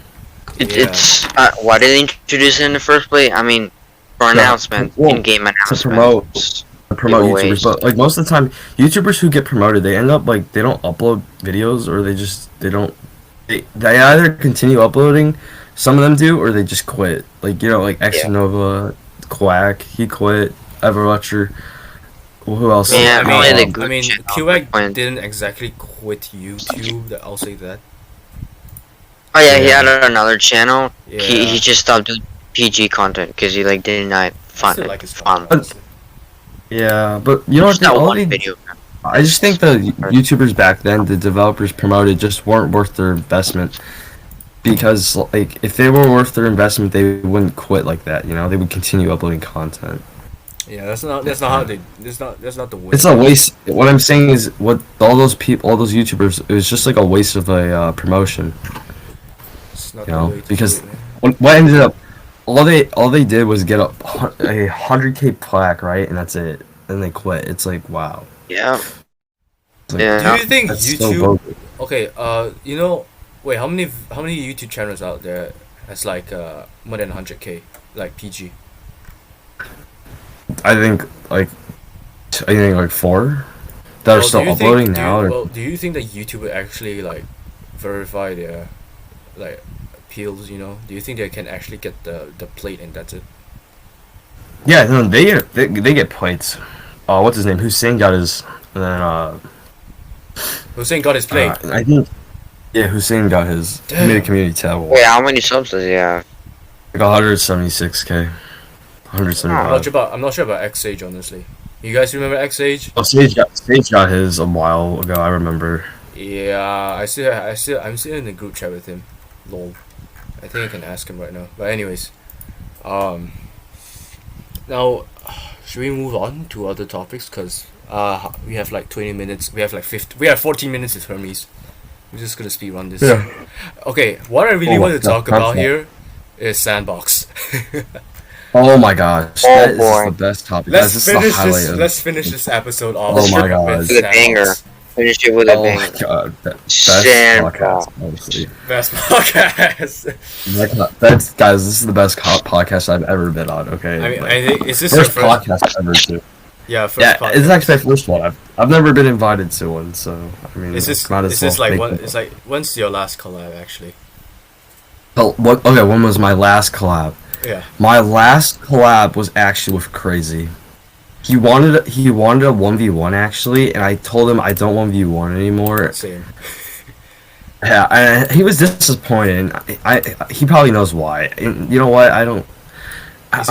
It's why did they introduce it in the first place? I mean, for announcements, well, in-game announcements. Promote Giveaways. YouTubers, but like most of the time, YouTubers who get promoted, they end up like they don't upload videos, or they either continue uploading. Some of them do, or they just quit. Like like Xnova, Quack, he quit. Everlecture. Who else? Yeah, I the mean, good channel QX went. didn't exactly quit YouTube. I'll say that. Oh yeah, he had another channel. Yeah. He just stopped doing PG content because he like did not I find still it like his fun. content, honestly. Yeah, but you know Just what? that All one they, video. I just think the YouTubers back then, the developers promoted, just weren't worth their investment. Because like, if they were worth their investment, they wouldn't quit like that. They would continue uploading content. Yeah, that's not how they. That's not the way. It's a waste. What I'm saying is, all those YouTubers, it was just like a waste of a promotion. It's not You the know, way to because do it, man. what ended up, all they did was get a 100K plaque, right, and that's it. Then they quit. It's like, wow. Yeah. It's like, Yeah. Do you think that's so YouTube? bogus. Okay. Wait, how many YouTube channels out there has like more than 100K, like PG? I think like 4. that are still uploading now. Do you think that YouTube would actually like verify their like appeals? You know, do you think they can actually get the plate and that's it? Yeah, no, they get plates. What's his name? Hussein got his. And then Hussein got his plate. I think. Yeah, Hussein got his. He made a community tab. Wait, how many subs does he have? Like 176K. 175. I'm not sure about X Sage, honestly. You guys remember X Sage? Oh, Sage got his a while ago. I remember. Yeah, I'm still in the group chat with him. Lol. I think I can ask him right now. But anyways, now should we move on to other topics? Cause we have like 20 minutes. We have like 14 minutes with Hermes. We're just gonna speed run this. Yeah. Okay, what I really want to talk about here is Sandbox. Oh my gosh, that is the best topic. Let's finish this episode off. Oh my god, with a banger. Finish it with a banger. Oh my god, best Sandbox. podcast, honestly. Best podcast. That's guys. This is the best podcast I've ever been on. Okay. I mean, I think is this first your first podcast ever too. Yeah, first Yeah, podcast. it's actually my first one. I've never been invited to one, so I mean, Is this might as well like make one? it. It's like when's your last collab actually? Oh, what? Okay, when was my last collab? Yeah. My last collab was actually with Crazy. He wanted a 1v1 actually, and I told him I don't 1v1 anymore. Same. Yeah, and he was disappointed. He probably knows why. And you know what? I'm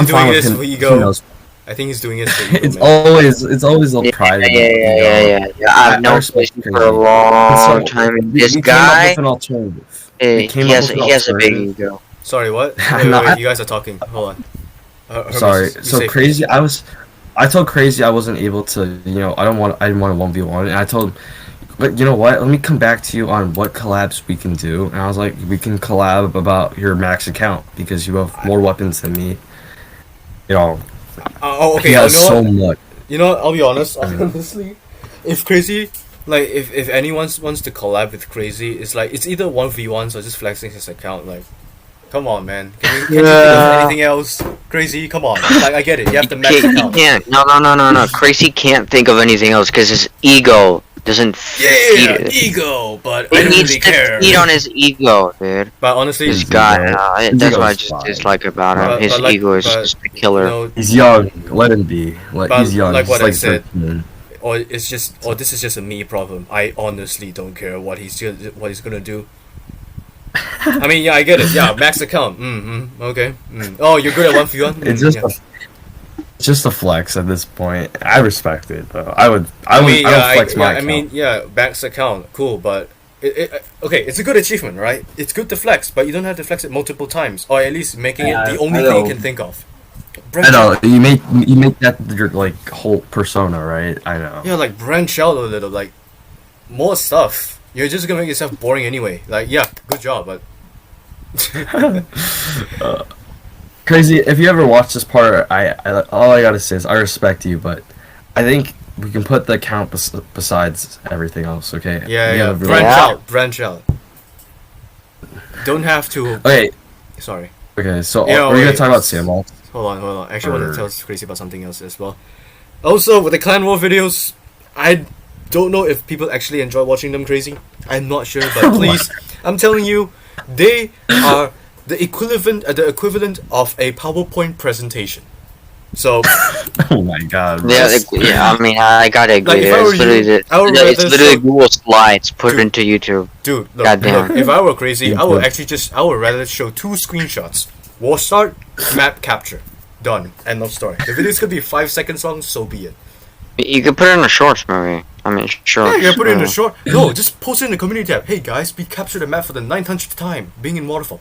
fine with him. He knows. I think he's doing it for ego, It's man. always a pride. Yeah. I've known Crazy for a long time. And this we guy, came up with an alternative. he has a big ego. Sorry, what? I'm Wait, not- you guys are talking. Hold on. Hermes, Sorry. you So say Crazy, I told Crazy I wasn't able to. I didn't want to 1v1, and I told him, but you know what? Let me come back to you on what collabs we can do. And I was like, we can collab about your max account because you have more weapons than me. okay. He has you know so what? much. You know what? I'll be honest. Honestly, if Crazy, like, if anyone wants to collab with Crazy, it's like it's either 1v1s or just flexing his account. Like, come on, man. Can you think of anything else? Crazy, come on. Like, I get it. You have the max He account. can't. No. Crazy can't think of anything else because his ego doesn't feed Yeah, it. ego, but He I don't needs really to care. feed on his ego, dude. But honestly, This His guy, ego. that's what I His just ego's fine. dislike about him. But- His but like- ego is but, just a killer. you know, He's young. Let him be. But He's young. like He's what I like said, 13. or this is just a me problem. I honestly don't care what he's gonna do. I mean, yeah, I get it. Yeah, max account. Okay. Oh, you're good at 1v1. It's just a flex at this point. I respect it though. I would flex my account. max account, cool, but okay, it's a good achievement, right? It's good to flex, but you don't have to flex it multiple times, or at least making it the only I thing you know. can think of. I know you make that your like whole persona, right? I know. Yeah, like branch out a little, like more stuff. You're just gonna make yourself boring anyway. Like, yeah, good job, but Crazy. If you ever watch this part, I all I gotta say is I respect you, but I think we can put the account besides everything else. Okay. yeah, We yeah, gotta really- branch out. Don't have to. Okay. Sorry. Okay. So Yeah, we're gonna wait. talk about Sandbox. Hold on. Actually, I want to Or- tell Crazy about something else as well. Also, with the Clan War videos, I don't know if people actually enjoy watching them, Crazy. I'm not sure, but please, I'm telling you, they are the equivalent of a PowerPoint presentation. So, Oh my god. Yeah, I mean, I gotta agree. Like, if I were It's literally, you, I would rather it's literally show- Google Slides put Dude. into YouTube. dude, look, Goddamn. if I were Crazy, I would Yeah. actually I would rather show 2 screenshots. War start, map capture. Done. End of story. The video's gonna be 5 seconds long, so be it. You could put it in a shorts movie. I mean, shorts. Yeah, you put it in the short. No, just post it in the community tab. Hey guys, we captured the map for the 900th time, being in waterfall.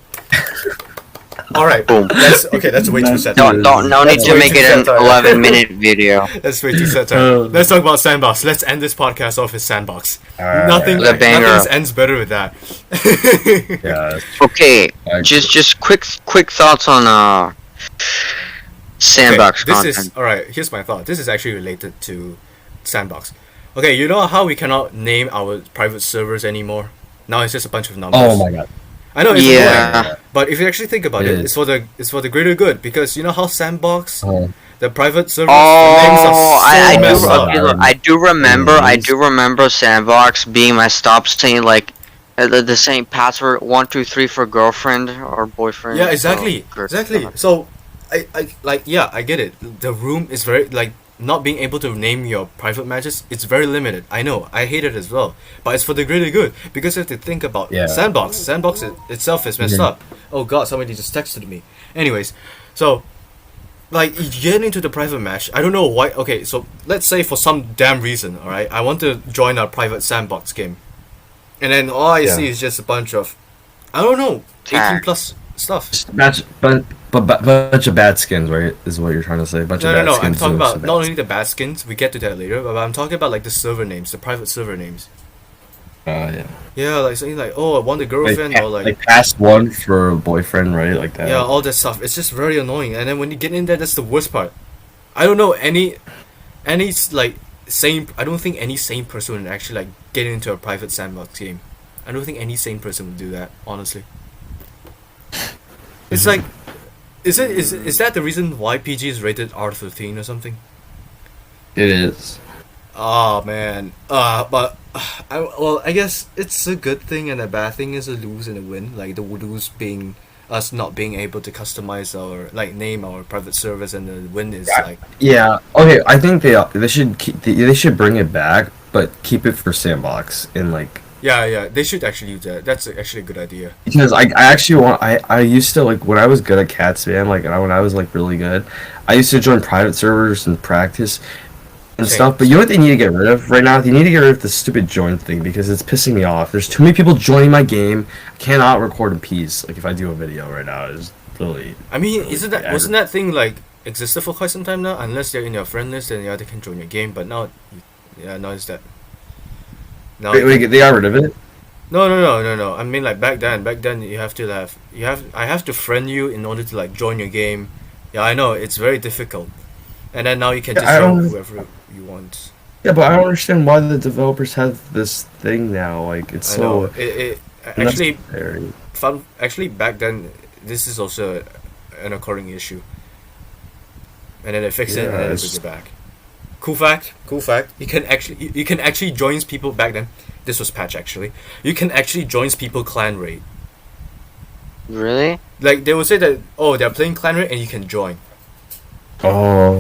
All right, Boom. that's way too satire. No need That's to way make too it an satire. 11-minute video. That's way too satire. Let's talk about Sandbox. Let's end this podcast off with Sandbox. Alright. Nothing The banger. ends better with that. Yeah. Okay, I- just quick thoughts on Sandbox Okay, this content. is alright. Here's my thought. This is actually related to Sandbox. Okay, you know how we cannot name our private servers anymore? Now it's just a bunch of numbers. Oh my god. I know it's Yeah. annoying, but if you actually think about it, It it's for the greater good, because you know how Sandbox, Oh. The private servers, the names are so messed up. I do remember Sandbox being messed up, saying like the same password 123 for girlfriend or boyfriend. Yeah, exactly. So, I get it. The room is very like not being able to name your private matches. It's very limited. I know. I hate it as well. But it's for the greater good because you have to think about Sandbox. Sandbox itself is messed up. Oh God, somebody just texted me. Anyways, so. Like, you get into the private match, I don't know why. Okay, so let's say for some damn reason, alright, I want to join a private Sandbox game. And then all I see is just a bunch of, I don't know, 18 plus stuff. Bunch of bad skins, right? Is what you're trying to say. Bunch of bad skins. I'm talking about not only the bad skins, we get to that later, but I'm talking about like the server names, the private server names. Yeah. Yeah, like saying like, oh, I want a girlfriend, or like past one for a boyfriend, right? Like that. Yeah, all that stuff. It's just very annoying. And then when you get in there, that's the worst part. I don't know any like sane. I don't think any sane person would actually like get into a private Sandbox game. I don't think any sane person would do that. Honestly, it's like, is that the reason why PG is rated R13 or something? It is. Oh man. But I guess it's a good thing and a bad thing is a lose and a win. Like the lose being us not being able to customize our like name our private service, and the win is like okay. I think they should bring it back, but keep it for Sandbox and like they should actually use that. That's actually a good idea. Because I actually I used to like when I was good at cat spam, like when I was like really good, I used to join private servers and practice and stuff. But you know what they need to get rid of right now? They need to get rid of the stupid join thing because it's pissing me off. There's too many people joining my game. I cannot record in peace. Like if I do a video right now, it's really. I mean, wasn't that thing like existed for quite some time now? Unless they're in your friend list, then they can join your game. But now, now it's that. Now wait, they got rid of it? No. I mean, like back then I have to friend you in order to like join your game. Yeah, I know it's very difficult. And then now you can just join whoever you want. Yeah, but I don't understand why the developers have this thing now. Like it's so. It actually fun. Actually, back then this is also an occurring issue. And then they fix it and then they bring it back. Cool fact. You can actually join people back then. This was patch actually. You can actually join people clan raid. Really? Like they will say that they're playing clan raid and you can join. Oh.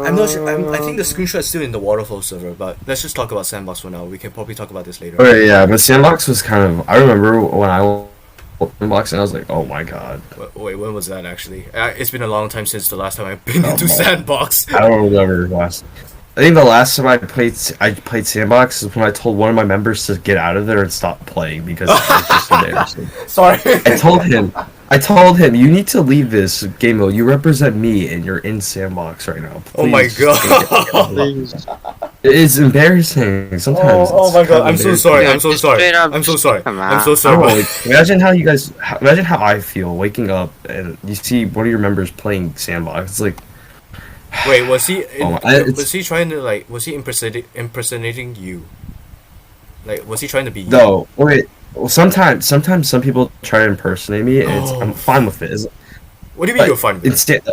I'm not sure. I think the screenshot is still in the waterfall server, but let's just talk about Sandbox for now. We can probably talk about this later. Okay, yeah, but Sandbox was kind of. I remember when I opened Sandbox and I was like, oh my god. Wait, when was that actually? It's been a long time since the last time I've been into Sandbox. I don't remember last. I think the last time I played Sandbox is when I told one of my members to get out of there and stop playing because it's just embarrassing. Sorry. I told him, you need to leave this game mode. You represent me, and you're in Sandbox right now. Please, oh my god! It's embarrassing sometimes. Oh my god! I'm so sorry. I'm so sorry. Imagine how I feel waking up and you see one of your members playing Sandbox. It's like. Wait, was he trying to like? Was he impersonating you? Like, was he trying to be you? No, wait. Well, sometimes some people try to impersonate me, and I'm fine with it. What do you mean you're fine with it?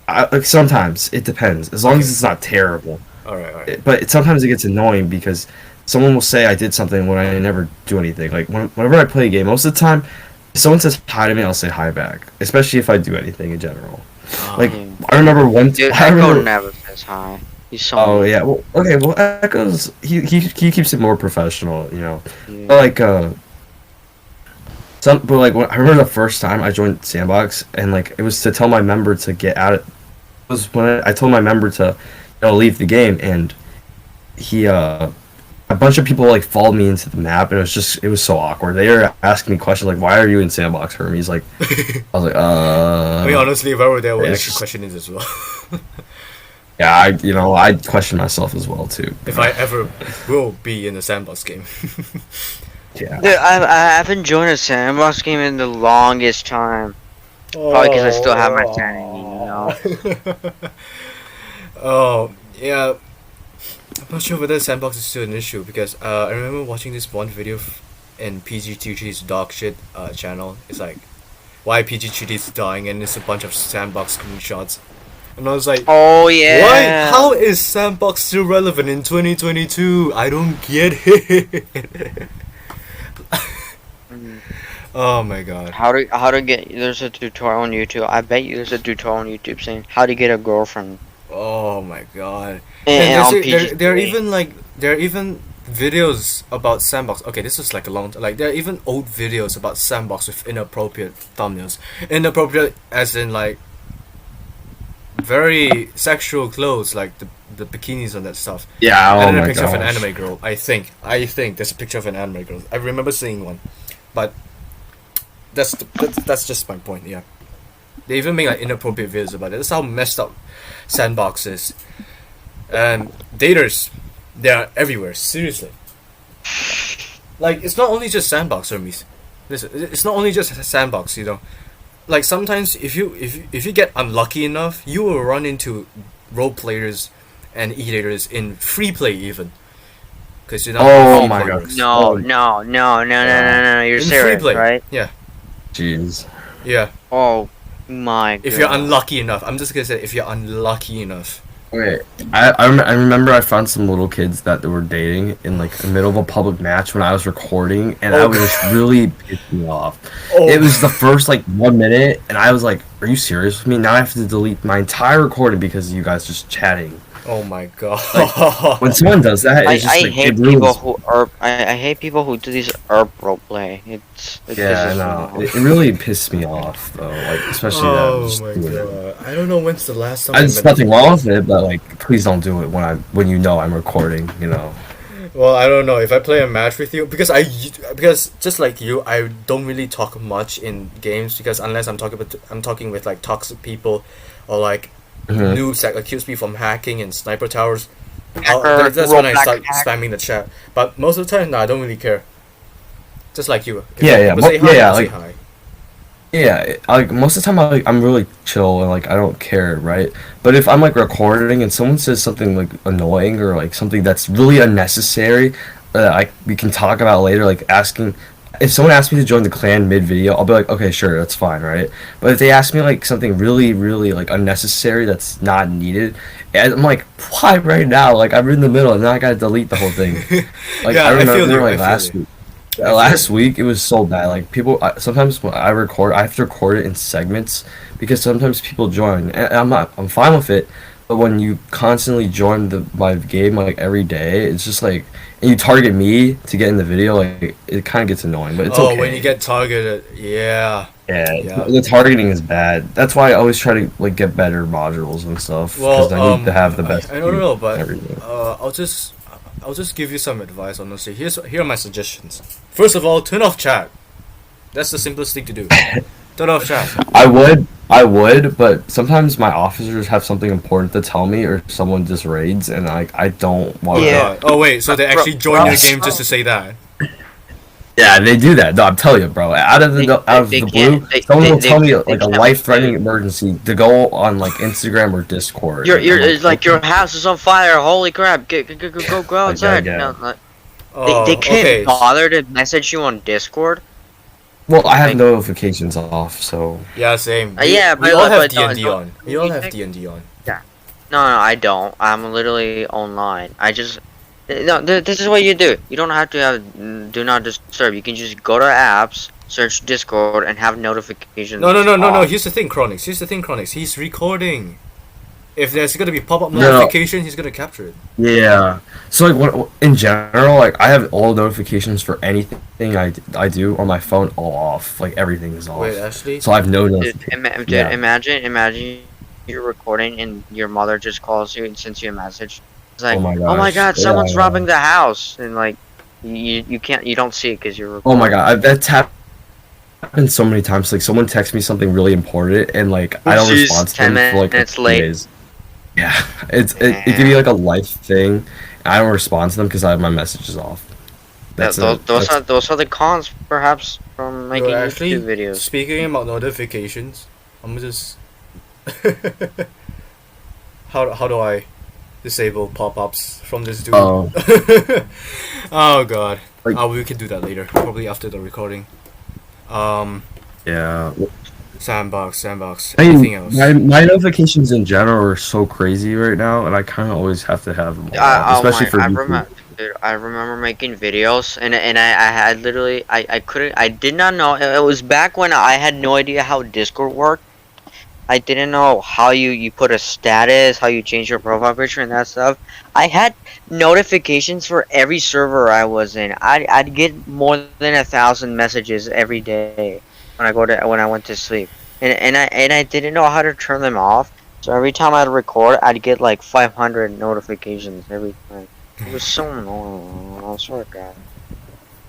Like sometimes it depends, as long as it's not terrible. All right. But sometimes it gets annoying because someone will say I did something when I never do anything. Like whenever I play a game, most of the time, if someone says hi to me, I'll say hi back. Especially if I do anything in general. Like I remember one. Dude, Echo never says hi. He's so. Oh yeah. Well, okay. Well, Echo's he keeps it more professional, you know. Yeah. But I remember the first time I joined Sandbox, and like it was to tell my member to get out. It was when I told my member to, leave the game, and he a bunch of people like followed me into the map, and it was so awkward. They were asking me questions like, "Why are you in Sandbox, Hermes?" Like, I was like, I mean, honestly, if I were there, I would actually question it as well. Yeah, I'd question myself as well too. If I ever will be in a Sandbox game. Yeah. Dude, I haven't joined a Sandbox game in the longest time. Probably because I still have my sanity, Oh, yeah. I'm not sure whether Sandbox is still an issue because I remember watching this one video in PG3D's dog shit channel. It's like, why PG3D is dying, and it's a bunch of Sandbox screenshots. And I was like, Oh yeah. why? How is sandbox still relevant in 2022? I don't get it. Oh my god. How to get? There's a tutorial on YouTube. I bet you there's a tutorial on YouTube saying how to get a girlfriend. Oh my god. And on There are PG3. even videos about sandbox. Okay, this was like a long like there are even old videos about sandbox with inappropriate thumbnails. Inappropriate as in like very sexual clothes, like the bikinis and that stuff. Yeah, And oh then a my picture of an gosh. anime girl. I think there's a picture of an anime girl. I remember seeing one, but that's just my point. Yeah, they even make like inappropriate videos about it. That's how messed up sandbox is. And daters, they are everywhere. Seriously, like it's not only just sandbox, Hermes. Listen, it's not only just sandbox. You know, like sometimes if you get unlucky enough, you will run into role players and e-daters in free play even. Because you're not. Oh free my play God. works. No. You're In serious, free play, right? Yeah, Jeez. yeah. Oh my god. If you're unlucky enough, I'm just gonna say if you're unlucky enough. Wait, I remember I found some little kids that they were dating in like the middle of a public match when I was recording, and Oh, I was just really pissed me off. Oh. It was the first like 1 minute, and I was like, "Are you serious with me? Now I have to delete my entire recording because of you guys just chatting." Oh my god. When someone does that, I, it's just I like hate it ruins. people who herp. I hate people who do these herp roleplay. It Yeah, pisses me no, off. it really pissed me off though. Like especially that. Oh just my doing it. god. I don't know when's the last time. There's nothing wrong with it, but like, please don't do it when you know I'm recording. You know. Well, I don't know if I play a match with you because just like you, I don't really talk much in games because unless I'm talking with like toxic people, or like Mhm. noobs that accuse me from hacking and sniper towers. Hacker, That's when I rollback start hack. spamming the chat. But most of the time, no, I don't really care. Just like you. If Yeah, yeah, people say hi, yeah, I'll say like- hi. Yeah, like most of the time I'm really chill and like I don't care, right? But if I'm like recording and someone says something like annoying or like something that's really unnecessary that we can talk about later, like asking if someone asks me to join the clan mid video, I'll be like, okay, sure, that's fine, right? But if they ask me like something really, really like unnecessary that's not needed, and I'm like, why right now? Like I'm in the middle and now I gotta delete the whole thing. Like Yeah, I I feel remember you, I like feel last you. week. Last week it was so bad. Like people, sometimes when I record, I have to record it in segments because sometimes people join, and I'm fine with it. But when you constantly join my game like every day, it's just like, and you target me to get in the video, like it kind of gets annoying. But it's okay. When you get targeted, yeah. Yeah, the targeting is bad. That's why I always try to like get better modules and stuff because I need to have the best. I don't know, but everything. I'll just give you some advice. Honestly, here are my suggestions. First of all, turn off chat. That's the simplest thing to do. Turn off chat. I would, but sometimes my officers have something important to tell me, or someone just raids, and I don't want. Yeah. Oh wait, so they actually join your Yes. game just to say that? Yeah, they do that. No, I'm telling you, bro. Out of the They blue, can't- they- someone they- will tell they- me they like a can't- life-threatening emergency to go on like Instagram or Discord. Your and I'm it's like your house is on fire. Holy crap! Go outside. yeah. No, like, Oh, they can't okay. bother to message you on Discord. Well, I have like- notifications off, so Yeah, same. Yeah, we but- all have but D and D don't- on. We all have don't- D and D on. No, I don't. I'm literally online. I just no. This is what you do. You don't have to have do not disturb. You can just go to apps, search Discord, and have notifications. No. off. Here's the thing, Chronix. He's recording. If there's gonna be pop-up No. notification, he's gonna capture it. yeah. So like in general, like I have all notifications for anything I do on my phone all off. Like everything is off. Wait, actually. So I have no Dude, notifications. dude, Yeah. imagine you're recording and your mother just calls you and sends you a message. It's like, Oh my oh my gosh. god, someone's Yeah. robbing the house, and like you don't see it because you're Oh recording. my god, that's happened so many times. Like someone texts me something really important, and like I don't She's respond to 10 them for like minutes a few late. days. Yeah, it can be like a life thing. I don't respond to them because I have my messages off. That's it. Those are the cons, perhaps, from making Actually, YouTube videos. speaking about notifications, I'm gonna just how do I disable pop-ups from this dude? Oh. Oh god. Like- We can do that later, probably after the recording. Yeah. Sandbox. I Anything mean, else? my notifications in general are so crazy right now, and I kind of always have to have them on, Oh especially my! for YouTube. I remember making videos, and I had literally I couldn't I did not know it was back when I had no idea how Discord worked. I didn't know how you put a status, how you change your profile picture and that stuff. I had notifications for every server I was in. I'd get more than 1,000 messages every day when I went to sleep, and I didn't know how to turn them off. So every time I'd record, I'd get like 500 notifications every time. It was so annoying. I swear to God.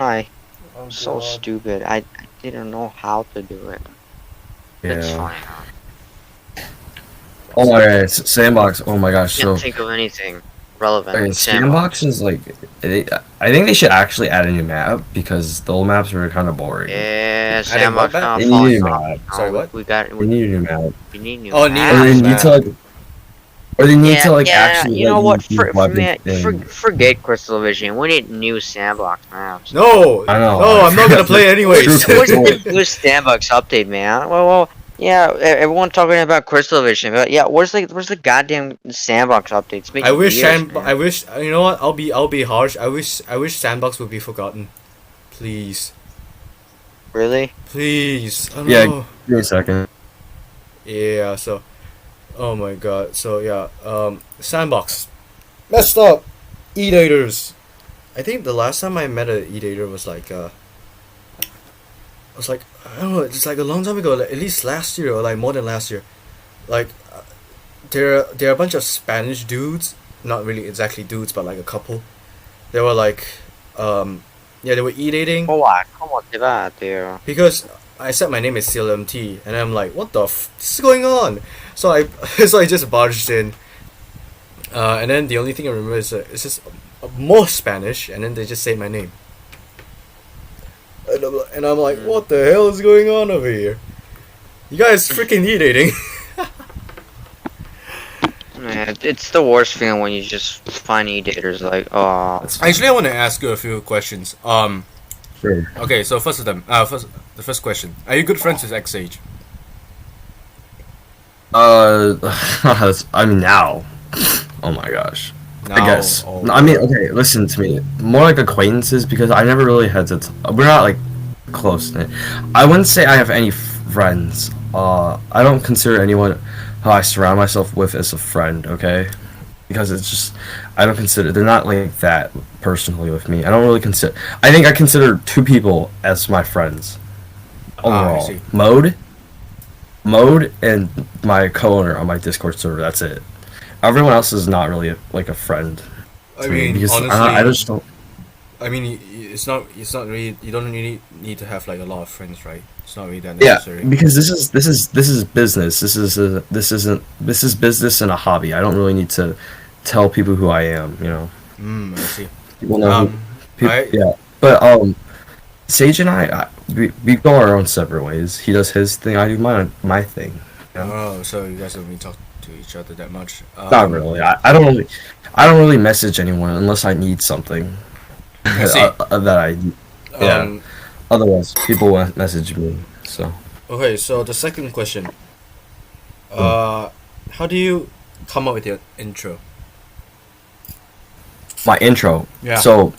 I'm so stupid. I didn't know how to do it. It's Yeah. fine. Oh my god, Sandbox. Oh my gosh. Can't So, think of anything relevant. okay, With Sandbox is like, I think they should actually add a new map because the old maps are kind of boring. Yeah, I didn't what Sandbox map? not They need a falling new off. map. Sorry, what? We got. They need a new map, We need new Oh, need or a they new maps. need to map. like, or they need to like Yeah. actually You know let what? you use weapons in. Forget Crystal Vision. We need new Sandbox maps. No, I know. no, I'm not gonna play anyways. True. Where's the new Sandbox update, man? Well, yeah. Everyone talking about Crystal Vision, but yeah, where's the goddamn Sandbox update? It's been I wish years, man. I wish you know what? I'll be harsh. I wish Sandbox would be forgotten. Please, Really? please. I don't Yeah. know. Give me a second. Yeah. So, oh my god. So yeah. Sandbox. Messed up. Eat-Aters. I think the last time I met a Eat-Ater was like I don't know. It's like a long time ago. Like, at least last year or like more than last year. Like, they're a bunch of Spanish dudes. Not really exactly dudes, but like a couple. They were like, yeah, they were eating Hola, ¿cómo te va, tío? because I said my name is CLMT, and I'm like, what the is going on? So I so I just barged in, and then the only thing I remember is it's just more Spanish, and then they just say my name, and I'm like, what the hell is going on over here? You guys freaking eating. Man, it's the worst feeling when you just find e-daters like, oh. Actually, I want to ask you a few questions. Sure. Okay, so first of them, the first question: are you good friends with XH? I mean now. Oh my gosh. No. I guess. Oh. No, I mean, okay, listen to me. More like acquaintances because I never really had to. We're not like close knit. I wouldn't say I have any friends. I don't consider anyone who I surround myself with as a friend. Okay, because it's just I don't consider they're not like that personally with me. I don't really consider. I think I consider two people as my friends. I Overall, see. Mode, and my co-owner on my Discord server. That's it. Everyone else is not really like a friend. I to me mean, because honestly, I just don't. I mean, it's not really. You don't really need to have like a lot of friends, right? It's not really that Yeah, necessary. because this is business. This is business and a hobby. I don't really need to tell people who I am. You know, I see. people know. I- Yeah, but Sage and we go our own separate ways. He does his thing. I do my thing. Yeah. Oh, so you guys don't really talk to each other that much? Not really. I don't really message anyone unless I need something. I see. That I yeah. Um, Otherwise, people won't message me. So okay, so the second question. How do you come up with your intro? my intro. Yeah. So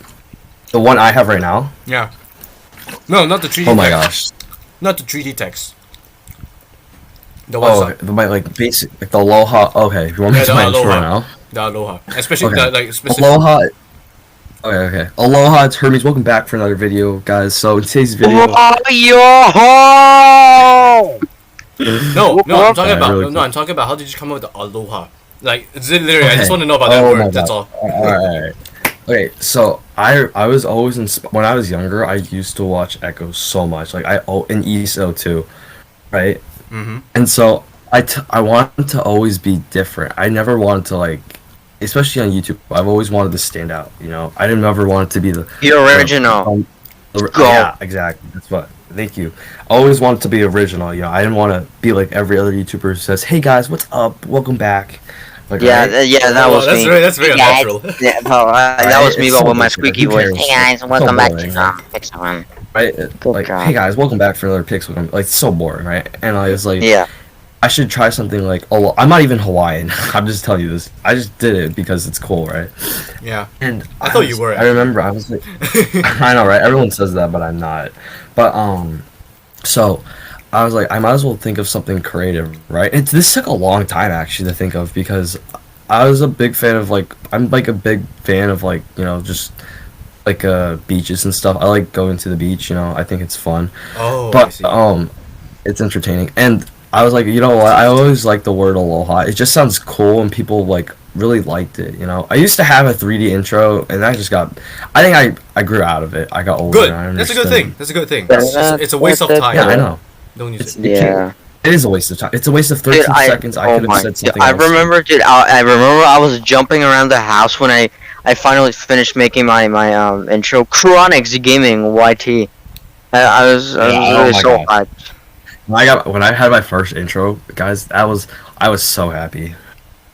the one I have right now. Yeah. No, not the 3D. Oh my text. gosh. Not the 3D text. The one. Oh, my like basic like the Aloha. Okay, if you want me Yeah, to the my intro Aloha. now. The Aloha, especially Okay. the like specific. Aloha. Okay. Aloha, it's Hermes. Welcome back for another video, guys. So in today's video, Yo-ho! No, I'm talking Yeah, about really no, I'm talking about how did you come up with the Aloha? Like it's literally, I just Okay. want to know about that Oh my word. That's God. all. Alright. Okay, so I was always when I was younger, I used to watch Echo so much. Like in ESO too, right? Mm-hmm. And so I wanted to always be different. I never wanted to like, especially on YouTube. I've always wanted to stand out. You know, I didn't ever want it to be the original. Go. Yeah, exactly. That's what. Thank you. I always wanted to be original. You know, I didn't want to be like every other YouTuber who says, "Hey guys, what's up? Welcome back." Like, Yeah, right? that was that's me. that's very Hey, guys. unnatural. Yeah, that was me, It's but so with my bullshit. squeaky Who voice. cares? Hey guys, It's welcome so back boring. to Pixel One. right? Good Like, God. hey guys, welcome back for another Pix. Like, it's so boring, right? And I was like, Yeah. I should try something like, oh, well, I'm not even Hawaiian. I'm just telling you this. I just did it because it's cool, right? Yeah. And I thought you were, I remember I was like, I know, right? Everyone says that, but I'm not. But so I was like, I might as well think of something creative, right? This took a long time actually to think of because I was a big fan of like, I'm like a big fan of like, you know, just like beaches and stuff. I like going to the beach, you know. I think it's fun. Oh, I But see. it's entertaining. And I was like, you know what? I always like the word aloha. It just sounds cool, and people like really liked it. You know, I used to have a 3D intro, and I just got. I think I grew out of it. I got older. Good. And I That's a good understood. thing. That's a good thing. Yeah, It's a waste of time. Yeah, I know. Don't use It's it. it Yeah. It is a waste of time. It's a waste of 13 seconds. I Oh could have my, said something I else. remember, dude. I remember I was jumping around the house when I finally finished making my intro. Chronix Gaming YT. I was Yeah, oh really my so God. hyped. When I had my first intro, guys, I was so happy. Me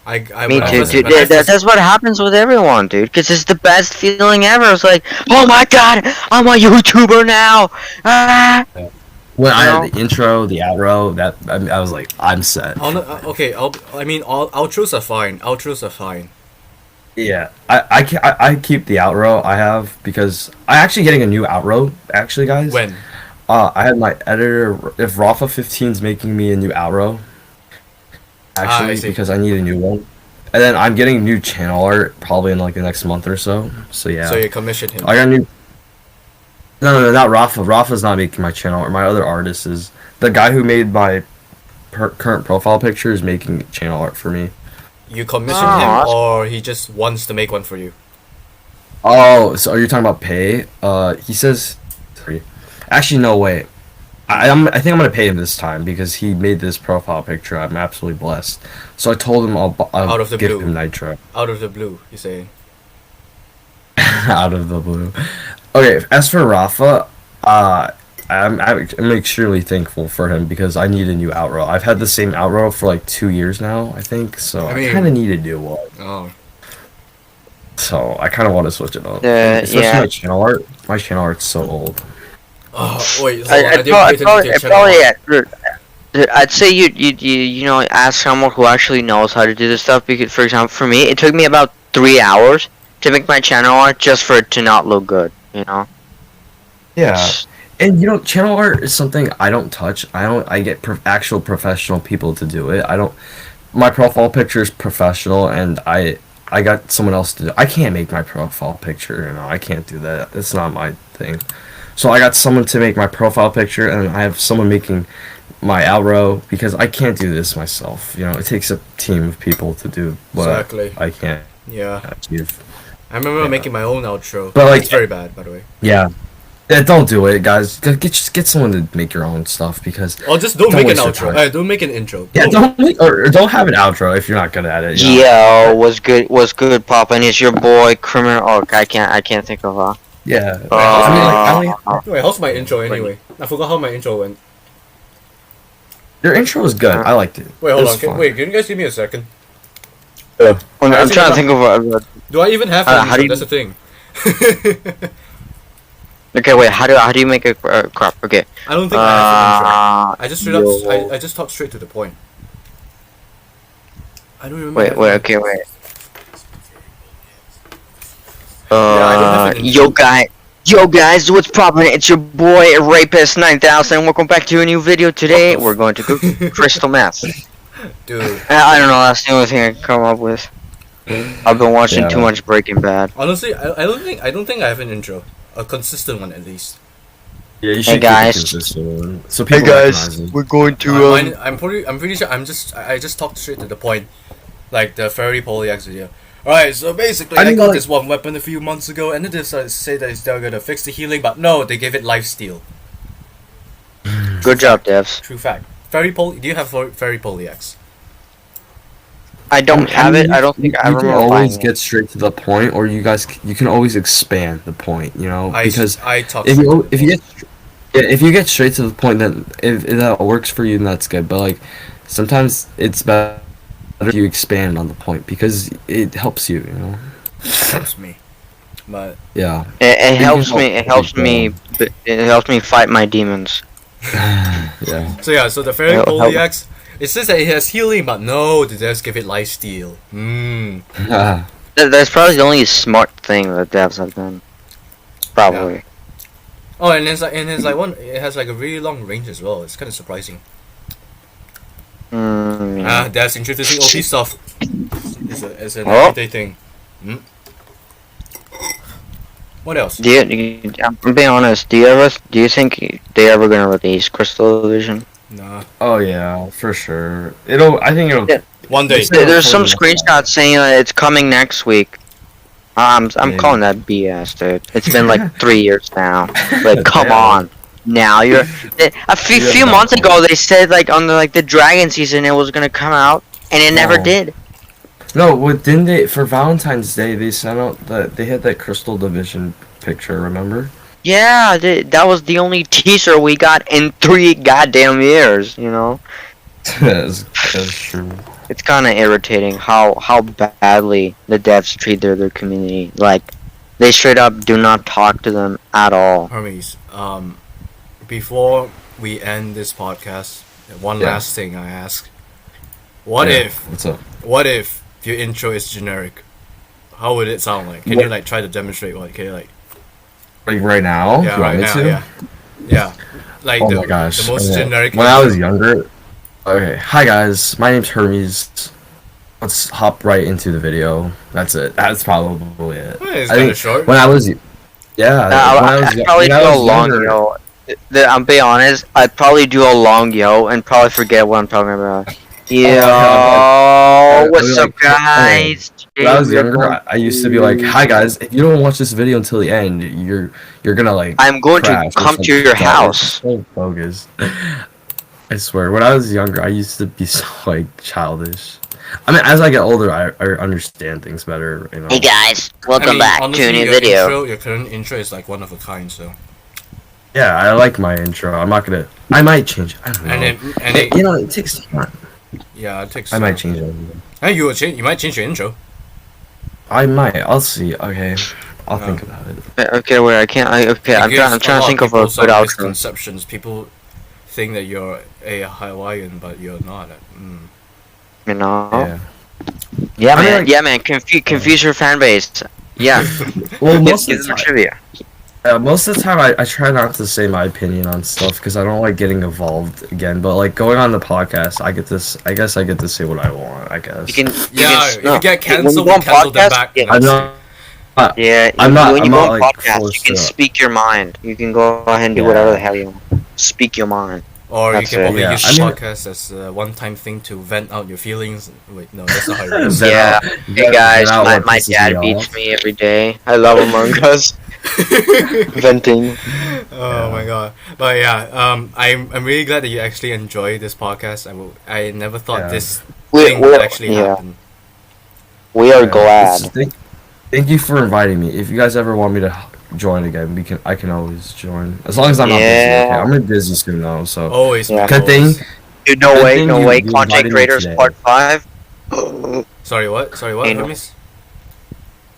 When I too, first- dude. when I Yeah, first- that's what happens with everyone, dude. Cause it's the best feeling ever. It's like, oh my God, I'm a YouTuber now. Ah. When I No. had the intro, the outro, I was like, I'm set. Okay, I mean, all outros are fine. Outros are fine. Yeah, I keep the outro I have because I'm actually getting a new outro. Actually, guys, When? I had my editor. If Rafa 15's making me a new outro, I actually, see. because I need a new one, and then I'm getting new channel art probably in like the next month or so. So yeah, So you commissioned him. I got new. No, not Rafa. Rafa's not making my channel art. My other artist is the guy who made my current profile picture is making channel art for me. You commissioned Aw. him, or he just wants to make one for you? Oh, so are you talking about pay? He says, actually, no, wait. I think I'm gonna pay him this time because he made this profile picture. I'm absolutely blessed. So I told him I'll Out of the give blue. him Nitro Out of the blue, you saying? out of the blue. Okay, as for Rafa, I'm extremely thankful for him because I need a new outro. I've had the same outro for like 2 years now, I think. So I I mean- kind of need a new one. Oh. So I kind of want to switch it up. Yeah, Especially yeah. my channel art. My channel art's so old. Oh, wait. I, hold on, I, didn't prob- pay I attention probably, to your I channel probably, art. I'd say you know, ask someone who actually knows how to do this stuff. Because, for example, for me, it took me about 3 hours to make my channel art just for it to not look good. You know. Yeah. And you know, channel art is something I don't touch. I get actual professional people to do it. I don't. My profile picture is professional, and I got someone else to do. I can't make my profile picture. You know, I can't do that. It's not my thing. So I got someone to make my profile picture, and I have someone making my outro because I can't do this myself. You know, it takes a team of people to do what Exactly. I can't Yeah. achieve. I remember Yeah. making my own outro. But, like- it's very bad, by the way. Yeah. Yeah, don't do it, guys. Just get someone to make your own stuff because Or just don't Don't make an waste your outro. time. Don't make an intro. yeah, don't make, or don't have an outro if you're not good at it. You know? Yo, was good, Papa, and it's your boy, Criminal. Oh, I can't think of Yeah. Uh, Wait, how's my intro anyway? I forgot how my intro went. your intro was good. I liked it. Wait, It hold was on. fun. Wait, can you guys give me a second? I'm trying to think of Do I even have how an do intro? you- That's the thing. Okay, wait. How do you make a crap? Okay. I don't think I have an intro. I just straight up. yo. I just talk straight to the point. I don't remember. Wait. having- Okay, wait. I don't have an intro. Yo guys, what's poppin'? It's your boy Rapist 9000. Welcome back to a new video. Today we're going to cook crystal meth. Dude, I don't know. That's the only thing I can come up with. I've been watching Yeah. too much Breaking Bad. honestly, I don't think I have an intro. A consistent one at least. Yeah, you Hey, should keep it guys. consistent, so people recognize it. we're going I'm pretty sure I just talked straight to the point, like the fairy polyx video. Alright, so basically, I mean, got like- this one weapon a few months ago, and then they decided to say that they're gonna fix the healing, but no, they gave it lifesteal. Good job, devs. True fact. Do you have fairy polyx? I don't have it. I don't think I You can remember buying always it. get straight to the point, or you can always expand the point. You know, because I talk if straight you to the if you point. get if you get straight to the point, then if that works for you, then that's good. But like sometimes it's better if you expand on the point because it helps you. You know. Helps me. But Yeah. It helps can me. help It helps people. me. It helps me fight my demons. Yeah. so the fairy Help- help. Polyax, it says that it has healing, but no, the devs give it lifesteal. That's probably the only smart thing that devs have done. Probably. Oh, and it has like a really long range as well. It's kind of surprising. Devs introducing OP stuff. It's an everyday thing. What else? I'm being honest. Do you think they ever gonna release Crystal Division? Nah. Oh yeah, for sure. I think it'll. Yeah. One day. There's some screenshots saying that it's coming next week. I'm Maybe. calling that BS, dude. It's been like 3 years now. Like, come Yeah. on. Now you're a few months ago they said like on the dragon season it was gonna come out and it never Oh. did. No, what didn't they for Valentine's Day? They sent out they had that Crystal Division picture. Remember? Yeah, that was the only teaser we got in 3 goddamn years. You know, that's true. it's kind of irritating how badly the devs treat their community. Like, they straight up do not talk to them at all. Hermes, before we end this podcast, one Yeah. last thing I ask. What Yeah, if What's up? your intro is generic? How would it sound like? Can you like try to demonstrate what? Can you like Like right now? yeah You want right me now to? yeah like Oh the, my gosh. the most Okay. generic When I intro. was younger. Okay. Hi guys. My name's Hermes. Let's hop right into the video. That's it. That's probably it. Eh, it's I kind think of short. When I was. Yeah. I'd probably do a long yo. I'm being honest. I'd probably do a long yo and probably forget what I'm talking about. Yo, what's up, guys? When I was younger, I used to be like, "Hi guys, if you don't watch this video until the end, you're gonna like." I'm going to crash or come to something your like that." house. It's so bogus. I swear, when I was younger, I used to be so like childish. I mean, as I get older, I understand things better. You know. Hey guys, welcome I mean, back honestly, to a new your video. your current intro is like one of a kind. So Yeah, I like my intro. I'm not gonna. I might change it. I don't know. and then You know, it takes time. yeah, it takes. I might change it. Hey, you might change your intro. I might. I'll see. Okay, I'll think about it. Okay, wait, I can't. I'm Because trying to think of a people some good outro. misconceptions. People think that you're a Hawaiian, but you're not. You know? Yeah. Yeah, I mean, man. like- Yeah, man. Confuse your fan base. Yeah. Well, Most most of the time, trivia. most of the time, I try not to say my opinion on stuff because I don't like getting involved again. But like going on the podcast, I get this. I guess I get to say what I want. I guess. You can. Yeah, if you get When cancelled, go we on cancel them podcast, back. yeah. I'm not. Yeah, I'm not- when I'm you go not, on like, podcast, you forced can to- speak your mind. You can go ahead and do Yeah. whatever the hell you want. Speak your mind. Or you That's can it. probably Yeah, use I mean- podcast as a one-time thing to vent out your feelings. Wait, no, that's not how it works. Zen Yeah. out- Hey zen- guys, zen out what my pisses dad me beats off. me every day. I love Among Us. Venting. Oh my god! But yeah, I'm really glad that you actually enjoy this podcast. I never thought Yeah. this We- thing we're- would actually yeah. happen. We are Yeah, glad. Thank you for inviting me. If you guys ever want me to join again, I can always join as long as I'm not busy. Yeah. Okay, I'm gonna be busy soon though. So Always. Yeah. man, good thing. always. Dude, no Good way, thing no you- way. you Content invited me Creators today. Part 5. Sorry, what? Sorry, what? Ain't no- Hermes?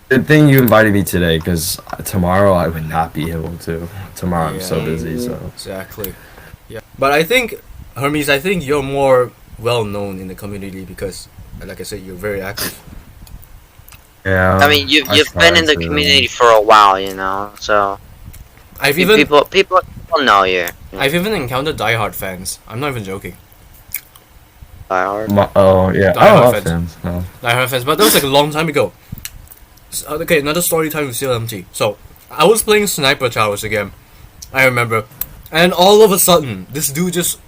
Good thing you invited me today, because tomorrow I would not be able to. Tomorrow I'm so Yeah. busy. So Exactly. Yeah. But I think Hermes, I think you're more well known in the community because, like I said, you're very active. yeah. I mean, you've been in the community for a while, you know, so I've even people know you. I've even encountered diehard fans. I'm not even joking. Diehard. Oh yeah. Die Hard Oh, fans. fans. No. Diehard fans, but that was like a long time ago. Okay, another story time with CLMT. So I was playing Sniper Towers again. I remember, and all of a sudden, this dude just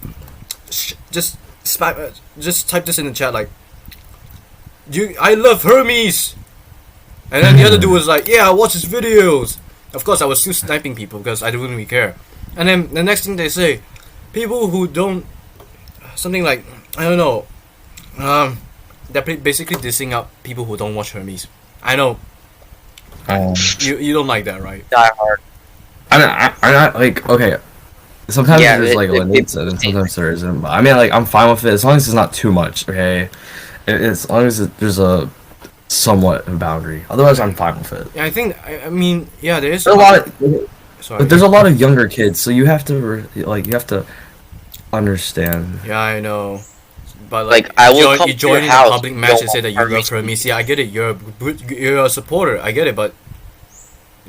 type this in the chat like, I love Hermes," and then the other dude was like, "Yeah, I watch his videos." Of course, I was still sniping people because I didn't really care. And then the next thing they say, people who don't, something like, I don't know, they're basically dissing up people who don't watch Hermes. I know you don't like that, right? Diehard. I'm not like okay. Sometimes Yeah, there's like limits and sometimes there isn't. But I mean, like I'm fine with it as long as it's not too much. Okay, as long as there's a somewhat a boundary. Otherwise, I'm fine with it. Yeah, I think. I mean, yeah, there is There's a lot of, Sorry. but there's a lot of younger kids, so you have to understand. Yeah, I know. But Like, I will come you to join your in house a public and match go and say that you on love Hermes. Yeah, I get it. You're a supporter. I get it, but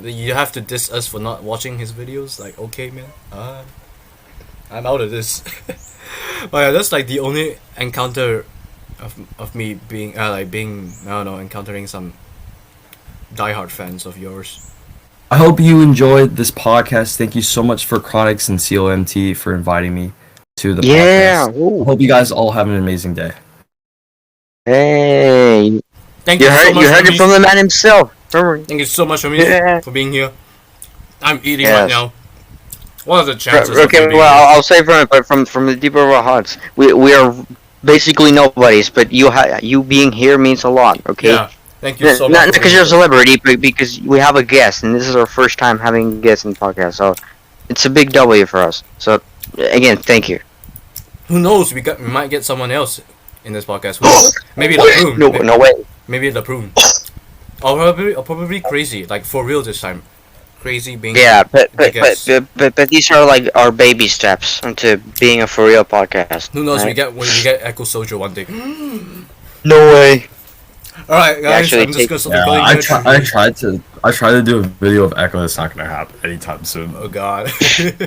you have to diss us for not watching his videos. Like, okay, man. I'm out of this. But yeah, that's like the only encounter of me being I don't know, encountering some diehard fans of yours. I hope you enjoyed this podcast. Thank you so much for Chronics and COMT for inviting me to the Yeah. podcast. Ooh. I hope you guys all have an amazing day. Hey. Thank You you so heard much. you heard it Hermes. from the man himself. Remember? Thank you so much, Hermes, Yeah. for being here. I'm eating Yes. right now. What are the chances? Okay, of me being well, here? I'll say from the deeper of our hearts, we are basically nobodies, but you being here means a lot. Okay. Yeah. Thank you so much. Not for because being you're a here. celebrity, but because we have a guest, and this is our first time having guests in the podcast, so it's a big W for us. So, again, thank you. Who knows? We might get someone else in this podcast. Who knows? Maybe the prune. No way. Maybe the prune. Or probably crazy. Like for real this time. Crazy being. Yeah, but guest. these are like our baby steps into being a for real podcast. Who knows? right? We get Echo Soldier one day. No way. All right, guys. Actually, I'm just gonna stop Yeah, recording. I tried to do a video of Echo. That's not gonna happen anytime soon. Oh God. Not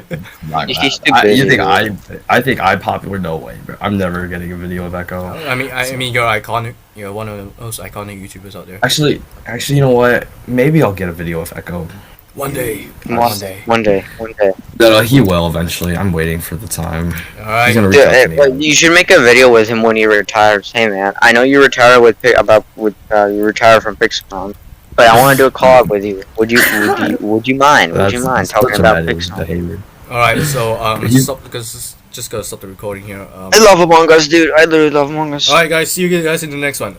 gonna He's happen. too You think busy. I think I'm popular? No way, bro. I'm never getting a video of Echo. I mean, you're iconic. You're one of the most iconic YouTubers out there. Actually, you know what? Maybe I'll get a video of Echo. One day. One day. No, he will eventually. I'm waiting for the time. All right. He's gonna reach Dude, out to me. but you should make a video with him when he retires. Hey man, I know you retired you retired from Pixcom, but I want to do a collab with you. Would you mind? Would you mind That's talking such a about bad Pixcom? behavior. All right. So You- stop because just gotta stop the recording here. I love Among Us, dude. I literally love Among Us. All right, guys. See you guys in the next one.